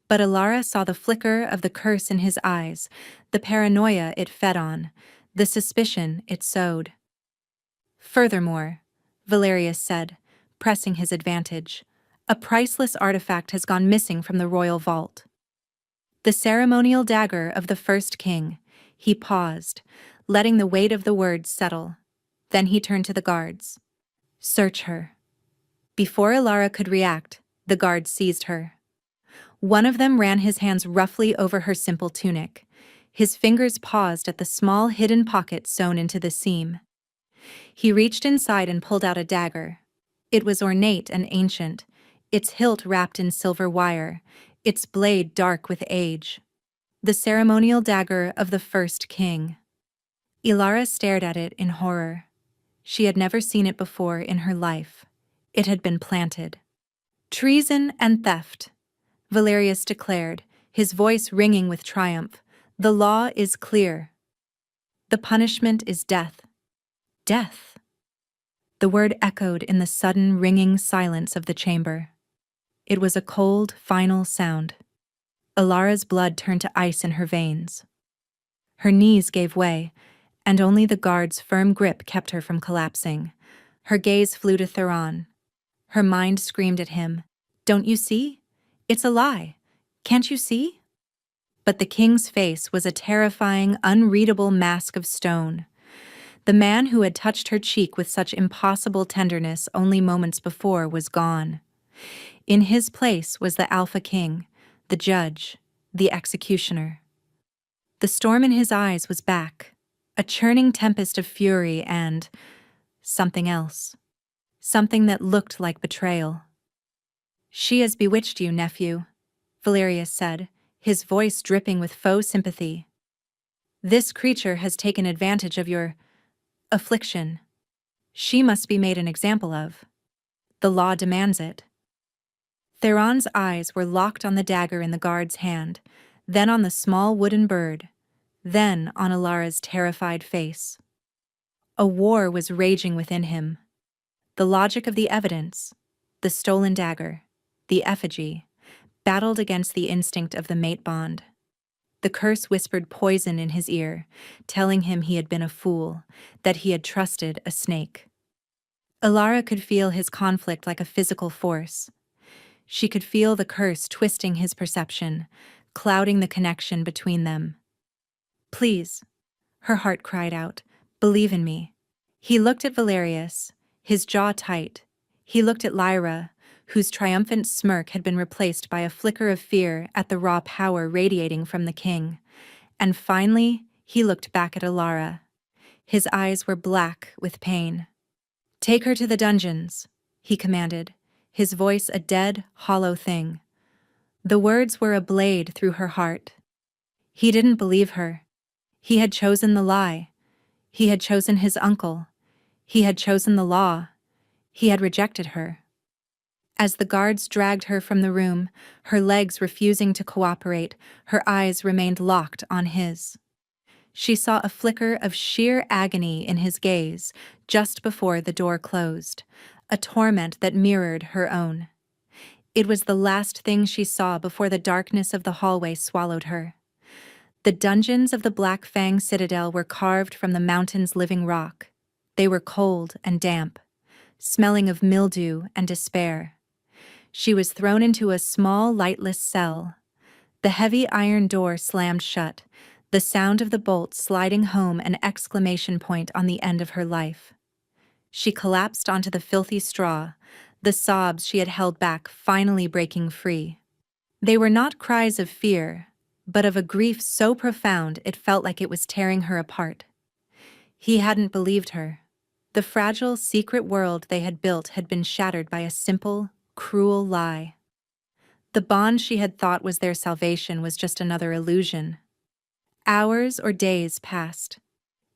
But Alara saw the flicker of the curse in his eyes, the paranoia it fed on, the suspicion it sowed. "Furthermore," Valerius said, pressing his advantage, "a priceless artifact has gone missing from the royal vault." "The ceremonial dagger of the first king." He paused, letting the weight of the words settle. Then he turned to the guards. "Search her." Before Alara could react, the guards seized her. One of them ran his hands roughly over her simple tunic. His fingers paused at the small hidden pocket sewn into the seam. He reached inside and pulled out a dagger. It was ornate and ancient, its hilt wrapped in silver wire, its blade dark with age. The ceremonial dagger of the first king. Alara stared at it in horror. She had never seen it before in her life. It had been planted. "Treason and theft," Valerius declared, his voice ringing with triumph. "The law is clear. The punishment is death." Death. The word echoed in the sudden ringing silence of the chamber. It was a cold, final sound. Alara's blood turned to ice in her veins. Her knees gave way, and only the guard's firm grip kept her from collapsing. Her gaze flew to Theron. Her mind screamed at him, "Don't you see? It's a lie. Can't you see?" But the king's face was a terrifying, unreadable mask of stone. The man who had touched her cheek with such impossible tenderness only moments before was gone. In his place was the Alpha King, the judge, the executioner. The storm in his eyes was back, a churning tempest of fury and something else. Something that looked like betrayal. "She has bewitched you, nephew," Valerius said, his voice dripping with faux sympathy. "This creature has taken advantage of your affliction. She must be made an example of. The law demands it." Theron's eyes were locked on the dagger in the guard's hand, then on the small wooden bird, then on Alara's terrified face. A war was raging within him. The logic of the evidence, the stolen dagger, the effigy, battled against the instinct of the mate bond. The curse whispered poison in his ear, telling him he had been a fool, that he had trusted a snake. Alara could feel his conflict like a physical force. She could feel the curse twisting his perception, clouding the connection between them. "Please," her heart cried out, "believe in me." He looked at Valerius, his jaw tight. He looked at Lyra, whose triumphant smirk had been replaced by a flicker of fear at the raw power radiating from the king. And finally, he looked back at Alara. His eyes were black with pain. "Take her to the dungeons," he commanded, his voice a dead, hollow thing. The words were a blade through her heart. He didn't believe her. He had chosen the lie. He had chosen his uncle. He had chosen the law. He had rejected her. As the guards dragged her from the room, her legs refusing to cooperate, her eyes remained locked on his. She saw a flicker of sheer agony in his gaze just before the door closed, a torment that mirrored her own. It was the last thing she saw before the darkness of the hallway swallowed her. The dungeons of the Black Fang Citadel were carved from the mountain's living rock. They were cold and damp, smelling of mildew and despair. She was thrown into a small, lightless cell. The heavy iron door slammed shut, the sound of the bolt sliding home an exclamation point on the end of her life. She collapsed onto the filthy straw, the sobs she had held back finally breaking free. They were not cries of fear, but of a grief so profound it felt like it was tearing her apart. He hadn't believed her. The fragile, secret world they had built had been shattered by a simple, cruel lie. The bond she had thought was their salvation was just another illusion. Hours or days passed.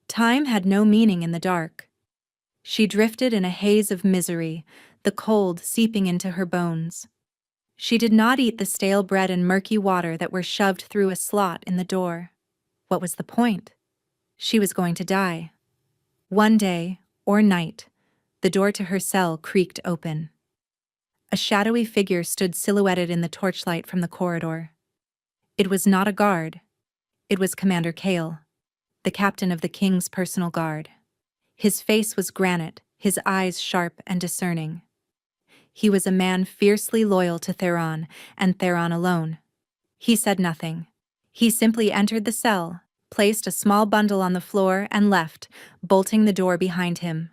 Time had no meaning in the dark. She drifted in a haze of misery, the cold seeping into her bones. She did not eat the stale bread and murky water that were shoved through a slot in the door. What was the point? She was going to die. One day, or night, the door to her cell creaked open. A shadowy figure stood silhouetted in the torchlight from the corridor. It was not a guard. It was Commander Kale, the captain of the king's personal guard. His face was granite, his eyes sharp and discerning. He was a man fiercely loyal to Theron, and Theron alone. He said nothing. He simply entered the cell, placed a small bundle on the floor, and left, bolting the door behind him.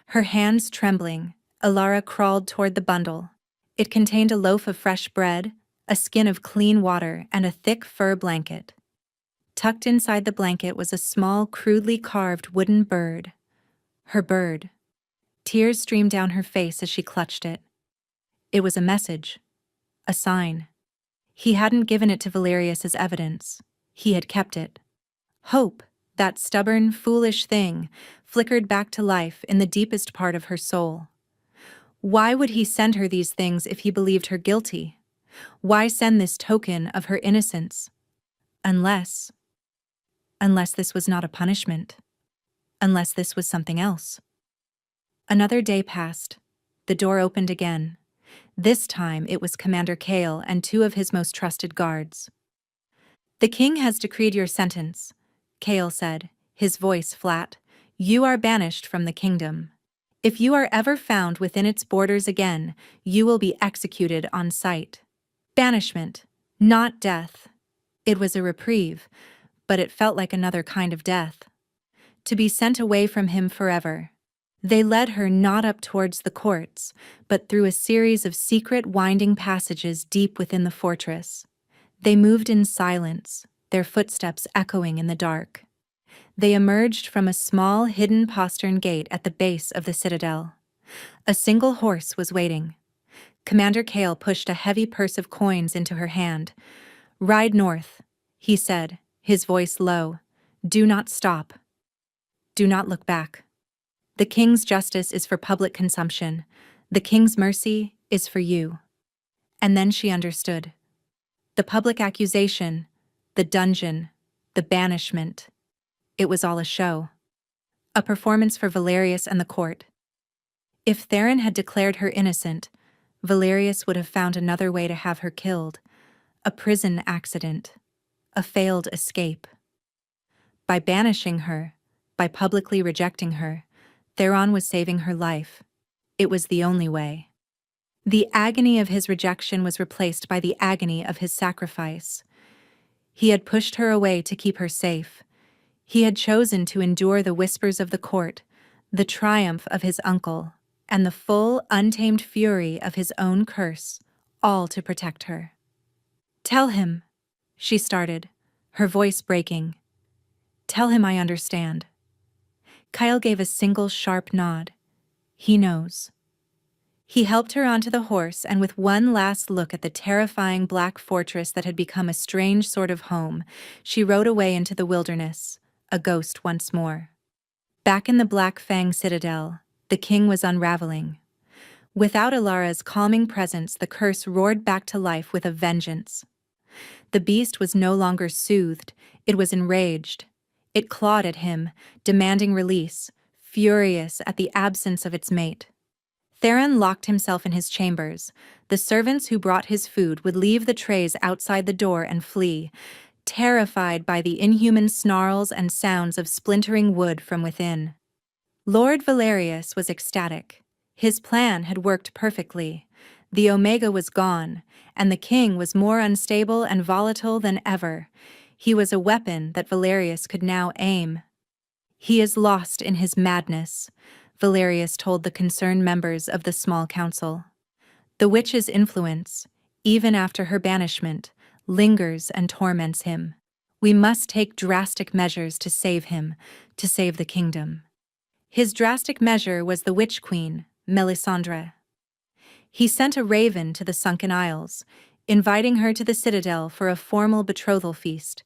Her hands trembling, Alara crawled toward the bundle. It contained a loaf of fresh bread, a skin of clean water, and a thick fur blanket. Tucked inside the blanket was a small, crudely carved wooden bird. Her bird. Tears streamed down her face as she clutched it. It was a message, a sign. He hadn't given it to Valerius as evidence. He had kept it. Hope, that stubborn, foolish thing, flickered back to life in the deepest part of her soul. Why would he send her these things if he believed her guilty? Why send this token of her innocence? Unless this was not a punishment. Unless this was something else. Another day passed. The door opened again. This time it was Commander Kale and two of his most trusted guards. "The king has decreed your sentence," Kale said, his voice flat. "You are banished from the kingdom. If you are ever found within its borders again, you will be executed on sight." Banishment, not death. It was a reprieve, but it felt like another kind of death. To be sent away from him forever. They led her not up towards the courts, but through a series of secret winding passages deep within the fortress. They moved in silence, their footsteps echoing in the dark. They emerged from a small, hidden postern gate at the base of the citadel. A single horse was waiting. Commander Kale pushed a heavy purse of coins into her hand. "Ride north," he said, his voice low. "Do not stop. Do not look back. The king's justice is for public consumption. The king's mercy is for you." And then she understood. The public accusation, the dungeon, the banishment. It was all a show. A performance for Valerius and the court. If Theron had declared her innocent, Valerius would have found another way to have her killed. A prison accident. A failed escape. By banishing her, by publicly rejecting her, Theron was saving her life. It was the only way. The agony of his rejection was replaced by the agony of his sacrifice. He had pushed her away to keep her safe. He had chosen to endure the whispers of the court, the triumph of his uncle, and the full, untamed fury of his own curse, all to protect her. "Tell him," she started, her voice breaking. "Tell him I understand." Kyle gave a single sharp nod. He knows. He helped her onto the horse, and with one last look at the terrifying black fortress that had become a strange sort of home, she rode away into the wilderness, a ghost once more. Back in the Black Fang Citadel, the king was unraveling. Without Alara's calming presence, the curse roared back to life with a vengeance. The beast was no longer soothed, it was enraged. It clawed at him, demanding release, furious at the absence of its mate. Theron locked himself in his chambers. The servants who brought his food would leave the trays outside the door and flee, terrified by the inhuman snarls and sounds of splintering wood from within. Lord Valerius was ecstatic. His plan had worked perfectly. The Omega was gone, and the king was more unstable and volatile than ever. He was a weapon that Valerius could now aim. "He is lost in his madness," Valerius told the concerned members of the small council. "The witch's influence, even after her banishment, lingers and torments him. We must take drastic measures to save him, to save the kingdom." His drastic measure was the witch queen, Melisandre. He sent a raven to the Sunken Isles, inviting her to the citadel for a formal betrothal feast.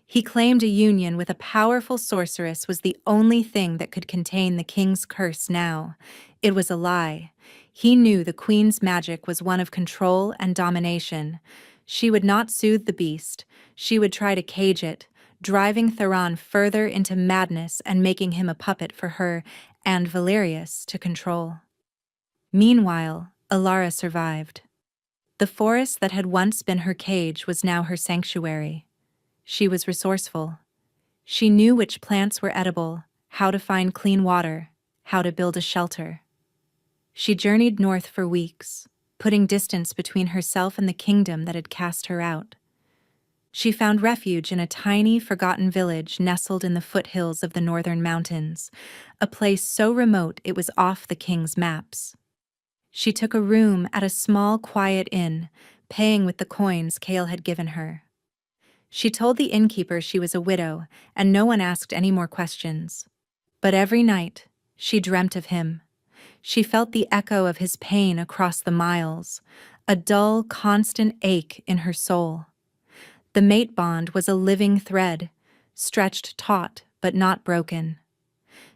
He claimed a union with a powerful sorceress was the only thing that could contain the king's curse now. It was a lie. He knew the queen's magic was one of control and domination. She would not soothe the beast. She would try to cage it, driving Theron further into madness and making him a puppet for her and Valerius to control. Meanwhile, Alara survived. The forest that had once been her cage was now her sanctuary. She was resourceful. She knew which plants were edible, how to find clean water, how to build a shelter. She journeyed north for weeks, putting distance between herself and the kingdom that had cast her out. She found refuge in a tiny, forgotten village nestled in the foothills of the northern mountains, a place so remote it was off the king's maps. She took a room at a small, quiet inn, paying with the coins Cale had given her. She told the innkeeper she was a widow, and no one asked any more questions. But every night, she dreamt of him. She felt the echo of his pain across the miles, a dull, constant ache in her soul. The mate bond was a living thread, stretched taut but not broken.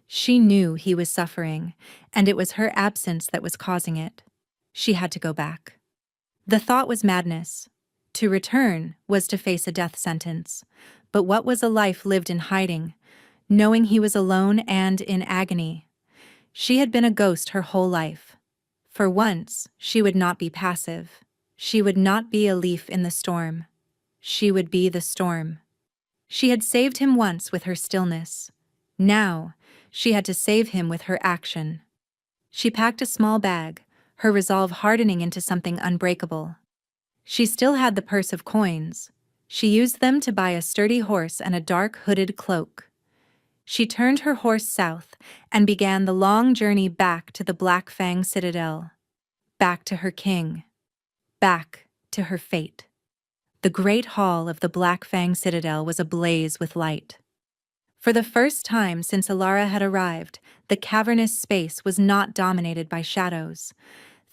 She knew he was suffering, and it was her absence that was causing it. She had to go back. The thought was madness. To return was to face a death sentence. But what was a life lived in hiding, knowing he was alone and in agony? She had been a ghost her whole life. For once, she would not be passive. She would not be a leaf in the storm. She would be the storm. She had saved him once with her stillness. Now, she had to save him with her action. She packed a small bag, her resolve hardening into something unbreakable. She still had the purse of coins. She used them to buy a sturdy horse and a dark hooded cloak. She turned her horse south and began the long journey back to the Black Fang Citadel. Back to her king. Back to her fate. The great hall of the Black Fang Citadel was ablaze with light. For the first time since Alara had arrived, the cavernous space was not dominated by shadows.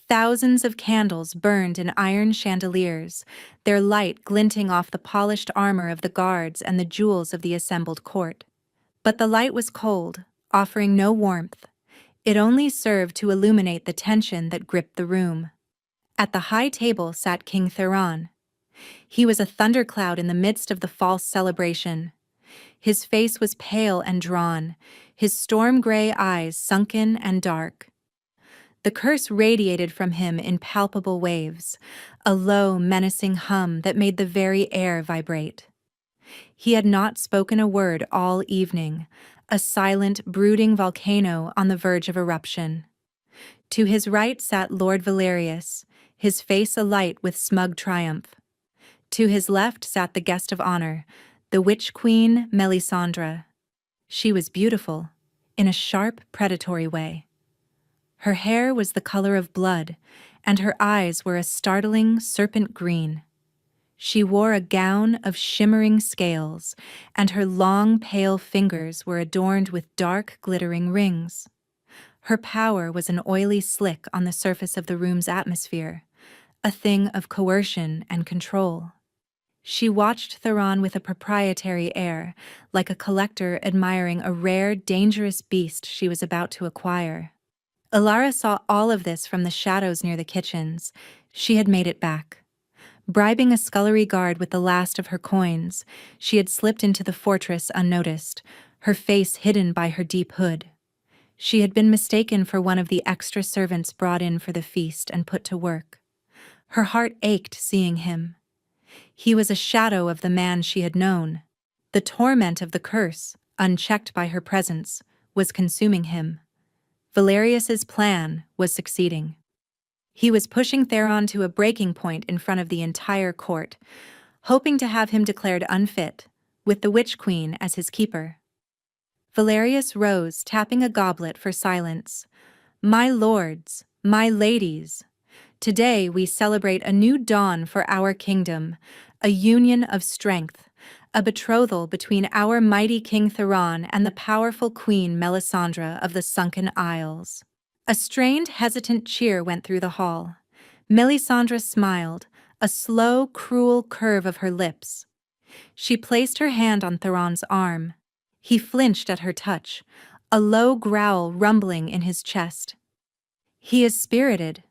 Thousands of candles burned in iron chandeliers, their light glinting off the polished armor of the guards and the jewels of the assembled court. But the light was cold, offering no warmth. It only served to illuminate the tension that gripped the room. At the high table sat King Theron. He was a thundercloud in the midst of the false celebration. His face was pale and drawn, his storm-gray eyes sunken and dark. The curse radiated from him in palpable waves, a low, menacing hum that made the very air vibrate. He had not spoken a word all evening, a silent, brooding volcano on the verge of eruption. To his right sat Lord Valerius, his face alight with smug triumph. To his left sat the guest of honor, the witch queen Melisandre. She was beautiful, in a sharp, predatory way. Her hair was the color of blood, and her eyes were a startling serpent green. She wore a gown of shimmering scales, and her long, pale fingers were adorned with dark, glittering rings. Her power was an oily slick on the surface of the room's atmosphere, a thing of coercion and control. She watched Theron with a proprietary air, like a collector admiring a rare, dangerous beast she was about to acquire. Ilara saw all of this from the shadows near the kitchens. She had made it back. Bribing a scullery guard with the last of her coins, she had slipped into the fortress unnoticed, her face hidden by her deep hood. She had been mistaken for one of the extra servants brought in for the feast and put to work. Her heart ached seeing him. He was a shadow of the man she had known. The torment of the curse, unchecked by her presence, was consuming him. Valerius's plan was succeeding. He was pushing Theron to a breaking point in front of the entire court, hoping to have him declared unfit, with the Witch Queen as his keeper. Valerius rose, tapping a goblet for silence. "My lords, my ladies, today we celebrate a new dawn for our kingdom, a union of strength, a betrothal between our mighty King Theron and the powerful Queen Melisandre of the Sunken Isles." A strained, hesitant cheer went through the hall. Melisandre smiled, a slow, cruel curve of her lips. She placed her hand on Theron's arm. He flinched at her touch, a low growl rumbling in his chest. "He is spirited,"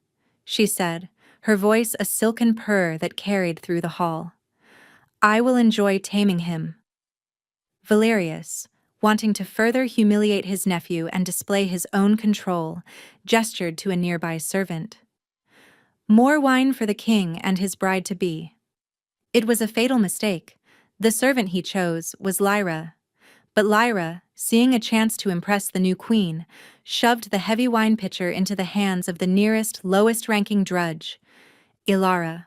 she said, her voice a silken purr that carried through the hall. "I will enjoy taming him." Valerius, wanting to further humiliate his nephew and display his own control, gestured to a nearby servant. "More wine for the king and his bride-to-be." It was a fatal mistake. The servant he chose was Lyra. But Lyra, seeing a chance to impress the new queen, shoved the heavy wine pitcher into the hands of the nearest, lowest-ranking drudge, Ilara.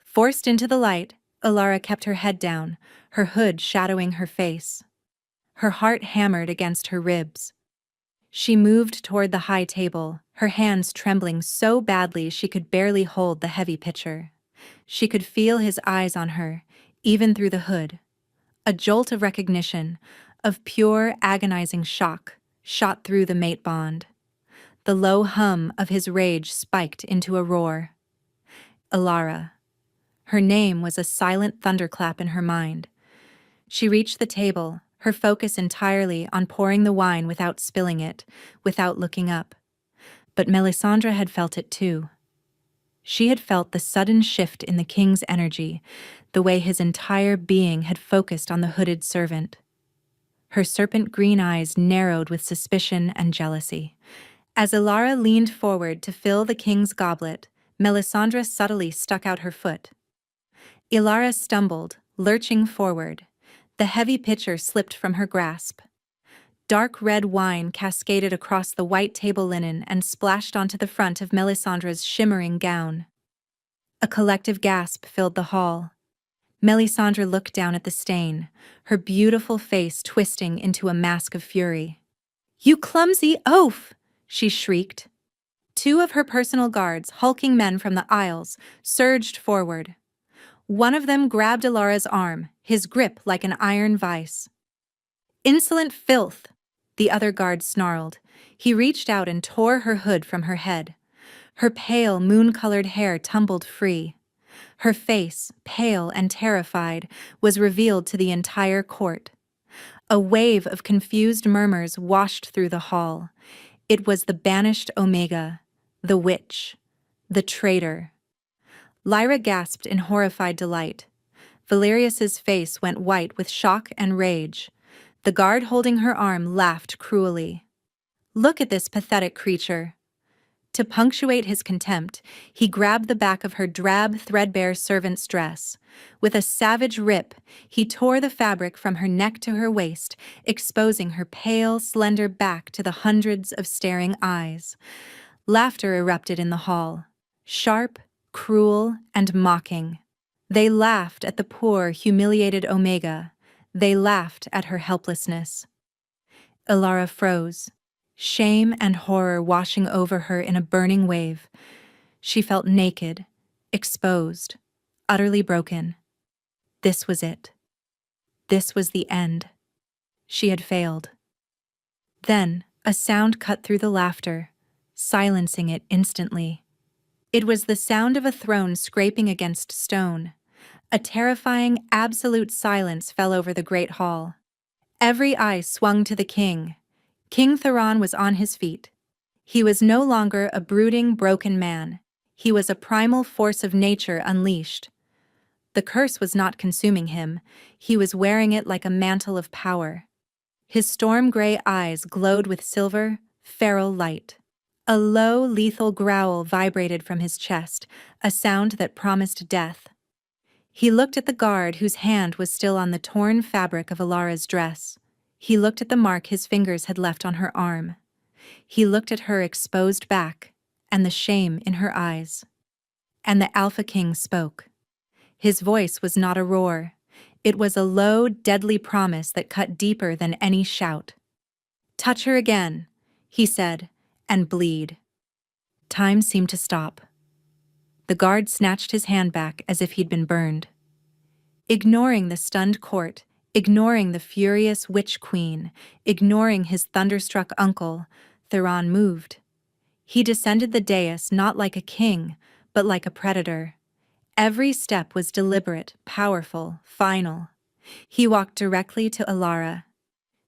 Forced into the light, Ilara kept her head down, her hood shadowing her face. Her heart hammered against her ribs. She moved toward the high table, her hands trembling so badly she could barely hold the heavy pitcher. She could feel his eyes on her, even through the hood. A jolt of recognition, of pure, agonizing shock, shot through the mate bond. The low hum of his rage spiked into a roar. Ilara. Her name was a silent thunderclap in her mind. She reached the table, her focus entirely on pouring the wine without spilling it, without looking up. But Melisandre had felt it too. She had felt the sudden shift in the king's energy, the way his entire being had focused on the hooded servant. Her serpent-green eyes narrowed with suspicion and jealousy. As Ilara leaned forward to fill the king's goblet, Melisandre subtly stuck out her foot. Ilara stumbled, lurching forward. The heavy pitcher slipped from her grasp. Dark red wine cascaded across the white table linen and splashed onto the front of Melisandre's shimmering gown. A collective gasp filled the hall. Melisandre looked down at the stain, her beautiful face twisting into a mask of fury. "You clumsy oaf!" she shrieked. Two of her personal guards, hulking men from the aisles, surged forward. One of them grabbed Ilara's arm, his grip like an iron vice. "Insolent filth!" the other guard snarled. He reached out and tore her hood from her head. Her pale, moon-colored hair tumbled free. Her face, pale and terrified, was revealed to the entire court. A wave of confused murmurs washed through the hall. It was the banished Omega, the witch, the traitor. Lyra gasped in horrified delight. Valerius's face went white with shock and rage. The guard holding her arm laughed cruelly. "Look at this pathetic creature." To punctuate his contempt, he grabbed the back of her drab, threadbare servant's dress. With a savage rip, he tore the fabric from her neck to her waist, exposing her pale, slender back to the hundreds of staring eyes. Laughter erupted in the hall, sharp, cruel, and mocking. They laughed at the poor, humiliated Omega. They laughed at her helplessness. Ilara froze, shame and horror washing over her in a burning wave. She felt naked, exposed, utterly broken. This was it. This was the end. She had failed. Then, A sound cut through the laughter, silencing it instantly. It was the sound of a throne scraping against stone. A terrifying, absolute silence fell over the great hall. Every eye swung to the king. King Theron was on his feet. He was no longer a brooding, broken man. He was a primal force of nature unleashed. The curse was not consuming him. He was wearing it like a mantle of power. His storm-gray eyes glowed with silver, feral light. A low, lethal growl vibrated from his chest, a sound that promised death. He looked at the guard whose hand was still on the torn fabric of Alara's dress. He looked at the mark his fingers had left on her arm. He looked at her exposed back, and the shame in her eyes. And the Alpha King spoke. His voice was not a roar. It was a low, deadly promise that cut deeper than any shout. "Touch her again," he said, "and bleed." Time seemed to stop. The guard snatched his hand back as if he'd been burned. Ignoring the stunned court, ignoring the furious witch queen, ignoring his thunderstruck uncle, Theron moved. He descended the dais not like a king, but like a predator. Every step was deliberate, powerful, final. He walked directly to Alara.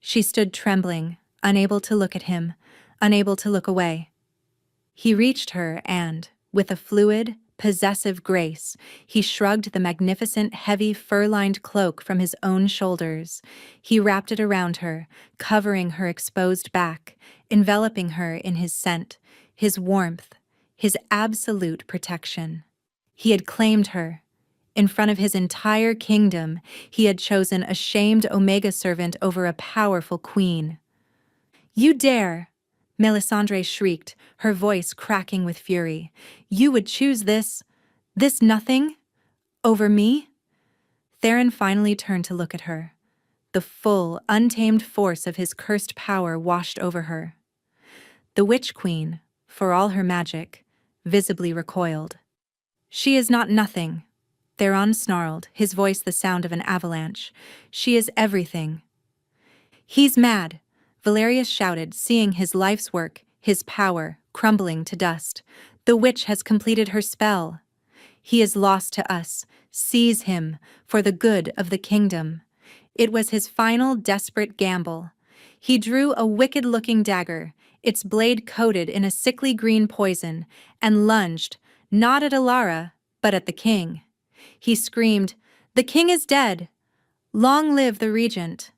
She stood trembling, unable to look at him, unable to look away. He reached her and, with a fluid, possessive grace, he shrugged the magnificent, heavy, fur-lined cloak from his own shoulders. He wrapped it around her, covering her exposed back, enveloping her in his scent, his warmth, his absolute protection. He had claimed her. In front of his entire kingdom, he had chosen a shamed Omega servant over a powerful queen. "You dare!" Melisandre shrieked, her voice cracking with fury. "You would choose this nothing? Over me?" Theron finally turned to look at her. The full, untamed force of his cursed power washed over her. The Witch Queen, for all her magic, visibly recoiled. "She is not nothing," Theron snarled, his voice the sound of an avalanche. "She is everything." "He's mad," Valerius shouted, seeing his life's work, his power, crumbling to dust. "The witch has completed her spell. He is lost to us. Seize him, for the good of the kingdom." It was his final desperate gamble. He drew a wicked-looking dagger, its blade coated in a sickly green poison, and lunged, not at Alara, but at the king. He screamed, "The king is dead! Long live the regent!"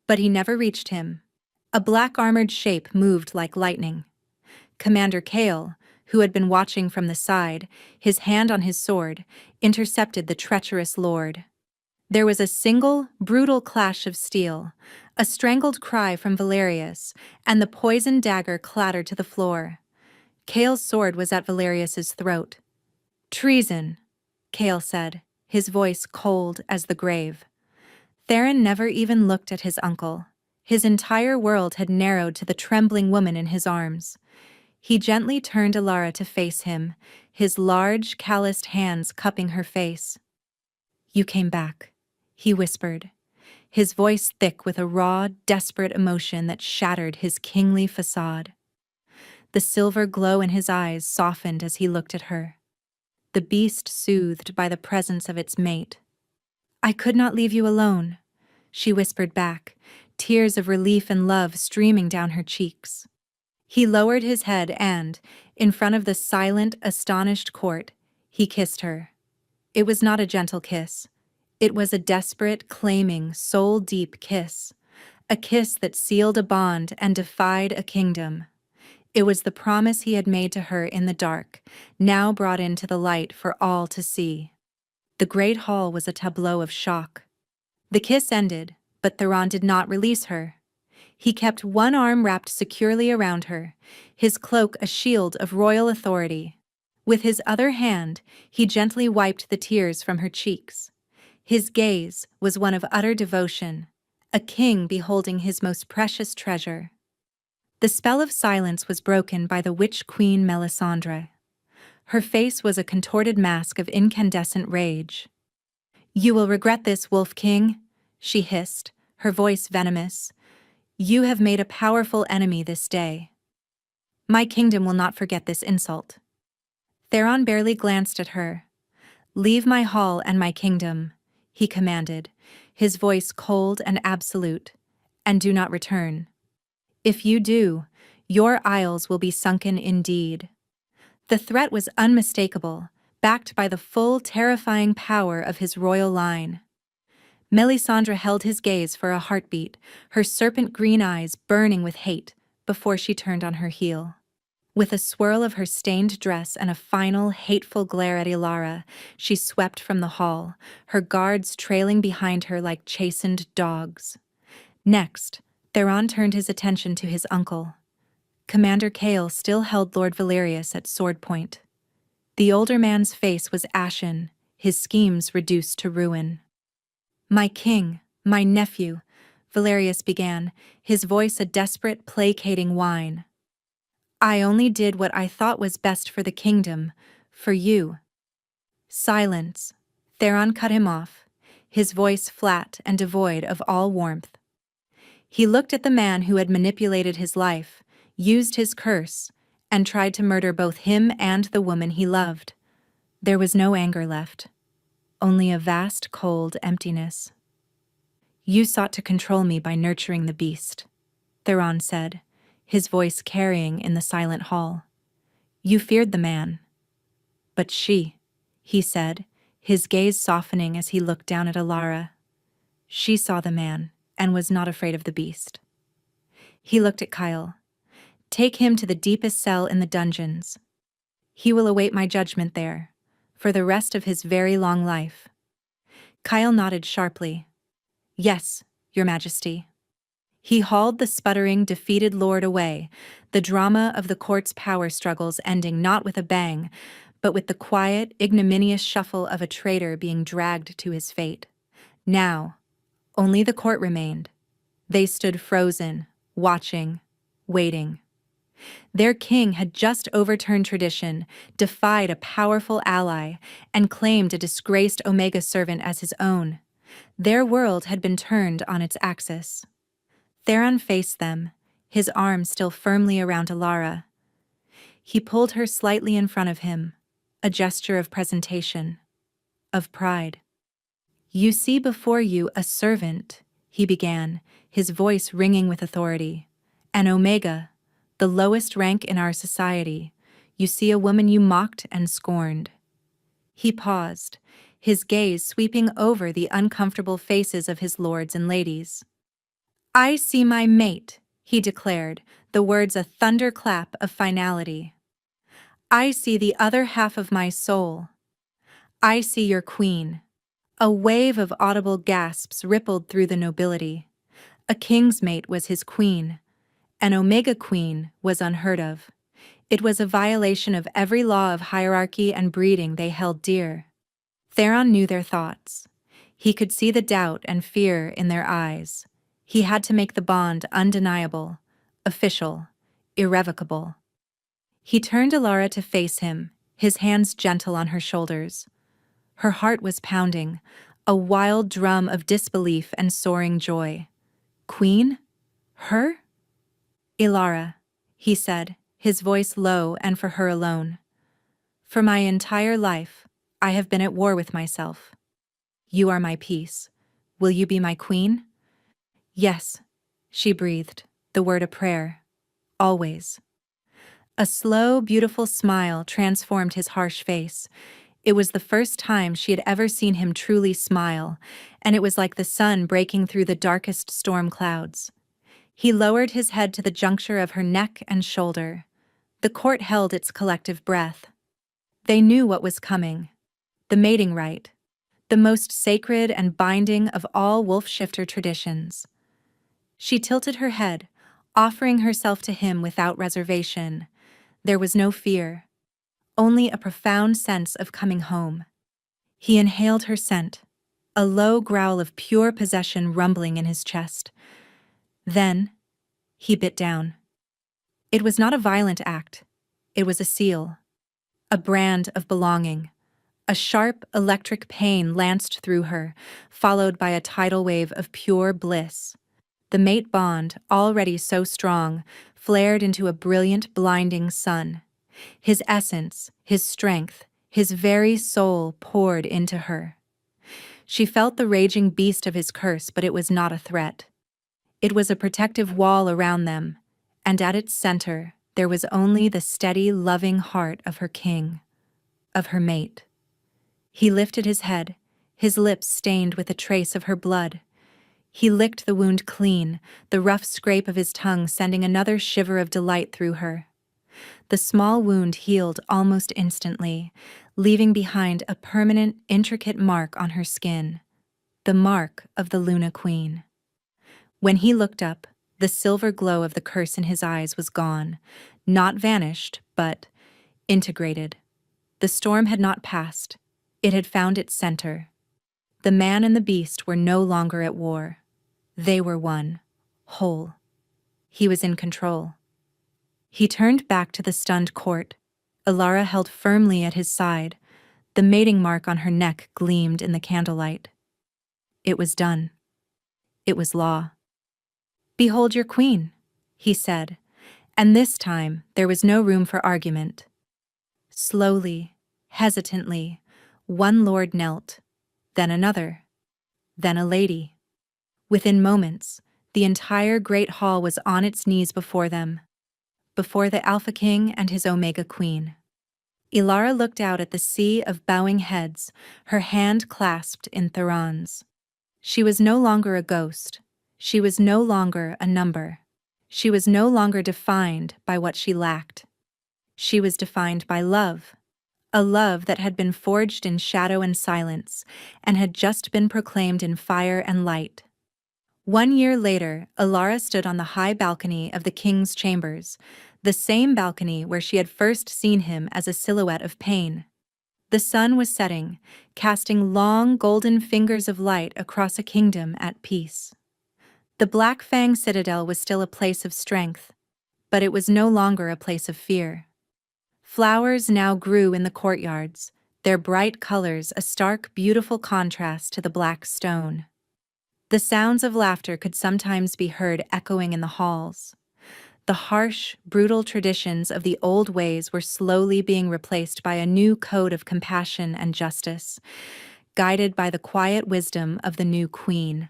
But he never reached him. A black-armored shape moved like lightning. Commander Kale, who had been watching from the side, his hand on his sword, intercepted the treacherous lord. There was a single, brutal clash of steel, a strangled cry from Valerius, and the poisoned dagger clattered to the floor. Kale's sword was at Valerius's throat. "Treason," Kale said, his voice cold as the grave. Theron never even looked at his uncle. His entire world had narrowed to the trembling woman in his arms. He gently turned Alara to face him, his large, calloused hands cupping her face. "You came back," he whispered, his voice thick with a raw, desperate emotion that shattered his kingly facade. The silver glow in his eyes softened as he looked at her. The beast soothed by the presence of its mate. "I could not leave you alone," she whispered back, tears of relief and love streaming down her cheeks. He lowered his head and, in front of the silent, astonished court, he kissed her. It was not a gentle kiss. It was a desperate, claiming, soul-deep kiss. A kiss that sealed a bond and defied a kingdom. It was the promise he had made to her in the dark, now brought into the light for all to see. The great hall was a tableau of shock. The kiss ended, but Theron did not release her. He kept one arm wrapped securely around her, his cloak a shield of royal authority. With his other hand, he gently wiped the tears from her cheeks. His gaze was one of utter devotion, a king beholding his most precious treasure. The spell of silence was broken by the witch queen Melisandre. Her face was a contorted mask of incandescent rage. "You will regret this, Wolf King," she hissed, her voice venomous. You have made a powerful enemy this day. My kingdom will not forget this insult." Theron barely glanced at her. "Leave my hall and my kingdom," he commanded, his voice cold and absolute, "and do not return. If you do, your isles will be sunken indeed." The threat was unmistakable, backed by the full, terrifying power of his royal line. Melisandre held his gaze for a heartbeat, her serpent-green eyes burning with hate, before she turned on her heel. With a swirl of her stained dress and a final, hateful glare at Ilara, she swept from the hall, her guards trailing behind her like chastened dogs. Next, Theron turned his attention to his uncle. Commander Cale still held Lord Valerius at sword point. The older man's face was ashen, his schemes reduced to ruin. "My king, my nephew," Valerius began, his voice a desperate, placating whine. "I only did what I thought was best for the kingdom, for you." "Silence," Theron cut him off, his voice flat and devoid of all warmth. He looked at the man who had manipulated his life, used his curse, and tried to murder both him and the woman he loved. There was no anger left, only a vast, cold emptiness. "You sought to control me by nurturing the beast," Theron said, his voice carrying in the silent hall. "You feared the man. But she," he said, his gaze softening as he looked down at Ilara. "She saw the man and was not afraid of the beast." He looked at Kyle. "Take him to the deepest cell in the dungeons. He will await my judgment there, for the rest of his very long life." Kyle nodded sharply. "Yes, Your Majesty." He hauled the sputtering, defeated lord away, the drama of the court's power struggles ending not with a bang, but with the quiet, ignominious shuffle of a traitor being dragged to his fate. Now, only the court remained. They stood frozen, watching, waiting. Their king had just overturned tradition, defied a powerful ally, and claimed a disgraced Omega servant as his own. Their world had been turned on its axis. Theron faced them, his arm still firmly around Ilara. He pulled her slightly in front of him, a gesture of presentation, of pride. "You see before you a servant," he began, his voice ringing with authority. "An Omega, the lowest rank in our society. You see a woman you mocked and scorned." He paused, his gaze sweeping over the uncomfortable faces of his lords and ladies. "I see my mate," he declared, the words a thunderclap of finality. "I see the other half of my soul. I see your queen." A wave of audible gasps rippled through the nobility. A king's mate was his queen. An Omega queen was unheard of. It was a violation of every law of hierarchy and breeding they held dear. Theron knew their thoughts. He could see the doubt and fear in their eyes. He had to make the bond undeniable, official, irrevocable. He turned Ilara to face him, his hands gentle on her shoulders. Her heart was pounding, a wild drum of disbelief and soaring joy. "Queen? Her?" "Ilara," he said, his voice low and for her alone. "For my entire life, I have been at war with myself. You are my peace. Will you be my queen?" "Yes," she breathed, the word a prayer. "Always." A slow, beautiful smile transformed his harsh face. It was the first time she had ever seen him truly smile, and it was like the sun breaking through the darkest storm clouds. He lowered his head to the juncture of her neck and shoulder. The court held its collective breath. They knew what was coming. The mating rite, the most sacred and binding of all wolf-shifter traditions. She tilted her head, offering herself to him without reservation. There was no fear, only a profound sense of coming home. He inhaled her scent, a low growl of pure possession rumbling in his chest. Then, he bit down. It was not a violent act. It was a seal, a brand of belonging. A sharp, electric pain lanced through her, followed by a tidal wave of pure bliss. The mate bond, already so strong, flared into a brilliant, blinding sun. His essence, his strength, his very soul poured into her. She felt the raging beast of his curse, but it was not a threat. It was a protective wall around them, and at its center, there was only the steady, loving heart of her king, of her mate. He lifted his head, his lips stained with a trace of her blood. He licked the wound clean, the rough scrape of his tongue sending another shiver of delight through her. The small wound healed almost instantly, leaving behind a permanent, intricate mark on her skin, the mark of the Luna Queen. When he looked up, the silver glow of the curse in his eyes was gone, not vanished, but integrated. The storm had not passed. It had found its center. The man and the beast were no longer at war. They were one, whole. He was in control. He turned back to the stunned court. Elara held firmly at his side. The mating mark on her neck gleamed in the candlelight. It was done. It was law. "Behold your queen," he said, and this time there was no room for argument. Slowly, hesitantly, one lord knelt, then another, then a lady. Within moments, the entire great hall was on its knees before them, before the Alpha King and his Omega Queen. Elara looked out at the sea of bowing heads, her hand clasped in Theron's. She was no longer a ghost. She was no longer a number. She was no longer defined by what she lacked. She was defined by love, a love that had been forged in shadow and silence, and had just been proclaimed in fire and light. 1 year later, Elara stood on the high balcony of the king's chambers, the same balcony where she had first seen him as a silhouette of pain. The sun was setting, casting long golden fingers of light across a kingdom at peace. The Black Fang Citadel was still a place of strength, but it was no longer a place of fear. Flowers now grew in the courtyards, their bright colors a stark, beautiful contrast to the black stone. The sounds of laughter could sometimes be heard echoing in the halls. The harsh, brutal traditions of the old ways were slowly being replaced by a new code of compassion and justice, guided by the quiet wisdom of the new queen.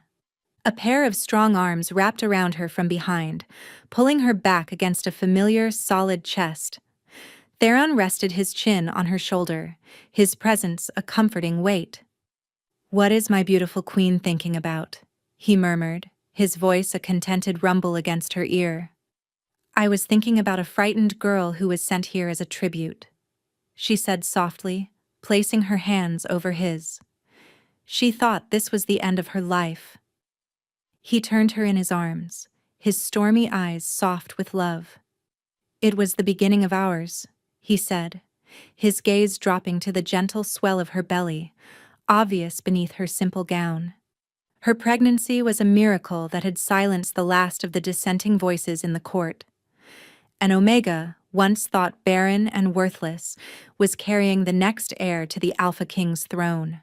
A pair of strong arms wrapped around her from behind, pulling her back against a familiar, solid chest. Theron rested his chin on her shoulder, his presence a comforting weight. "What is my beautiful queen thinking about?" he murmured, his voice a contented rumble against her ear. "I was thinking about a frightened girl who was sent here as a tribute," she said softly, placing her hands over his. She thought this was the end of her life. He turned her in his arms, his stormy eyes soft with love. "It was the beginning of ours," he said, his gaze dropping to the gentle swell of her belly, obvious beneath her simple gown. Her pregnancy was a miracle that had silenced the last of the dissenting voices in the court. An Omega, once thought barren and worthless, was carrying the next heir to the Alpha King's throne.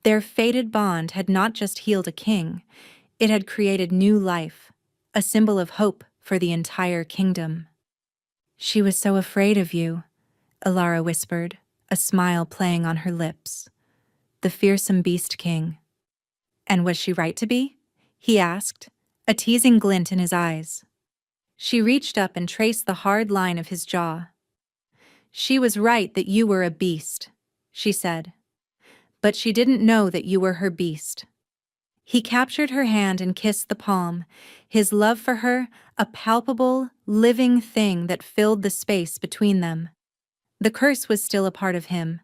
Their fated bond had not just healed a king, it had created new life, a symbol of hope for the entire kingdom. "She was so afraid of you," Elara whispered, a smile playing on her lips. "The fearsome beast king." "And was she right to be?" he asked, a teasing glint in his eyes. She reached up and traced the hard line of his jaw. "She was right that you were a beast," she said. "But she didn't know that you were her beast." He captured her hand and kissed the palm, his love for her a palpable, living thing that filled the space between them. The curse was still a part of him,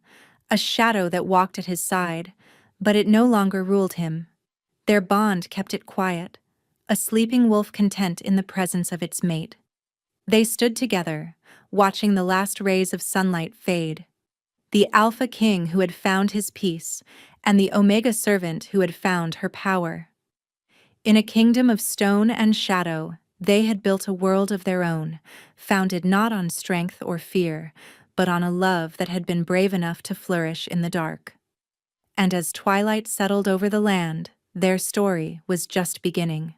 a shadow that walked at his side, but it no longer ruled him. Their bond kept it quiet, a sleeping wolf content in the presence of its mate. They stood together, watching the last rays of sunlight fade. The Alpha King who had found his peace, and the Omega servant who had found her power. In a kingdom of stone and shadow, they had built a world of their own, founded not on strength or fear, but on a love that had been brave enough to flourish in the dark. And as twilight settled over the land, their story was just beginning.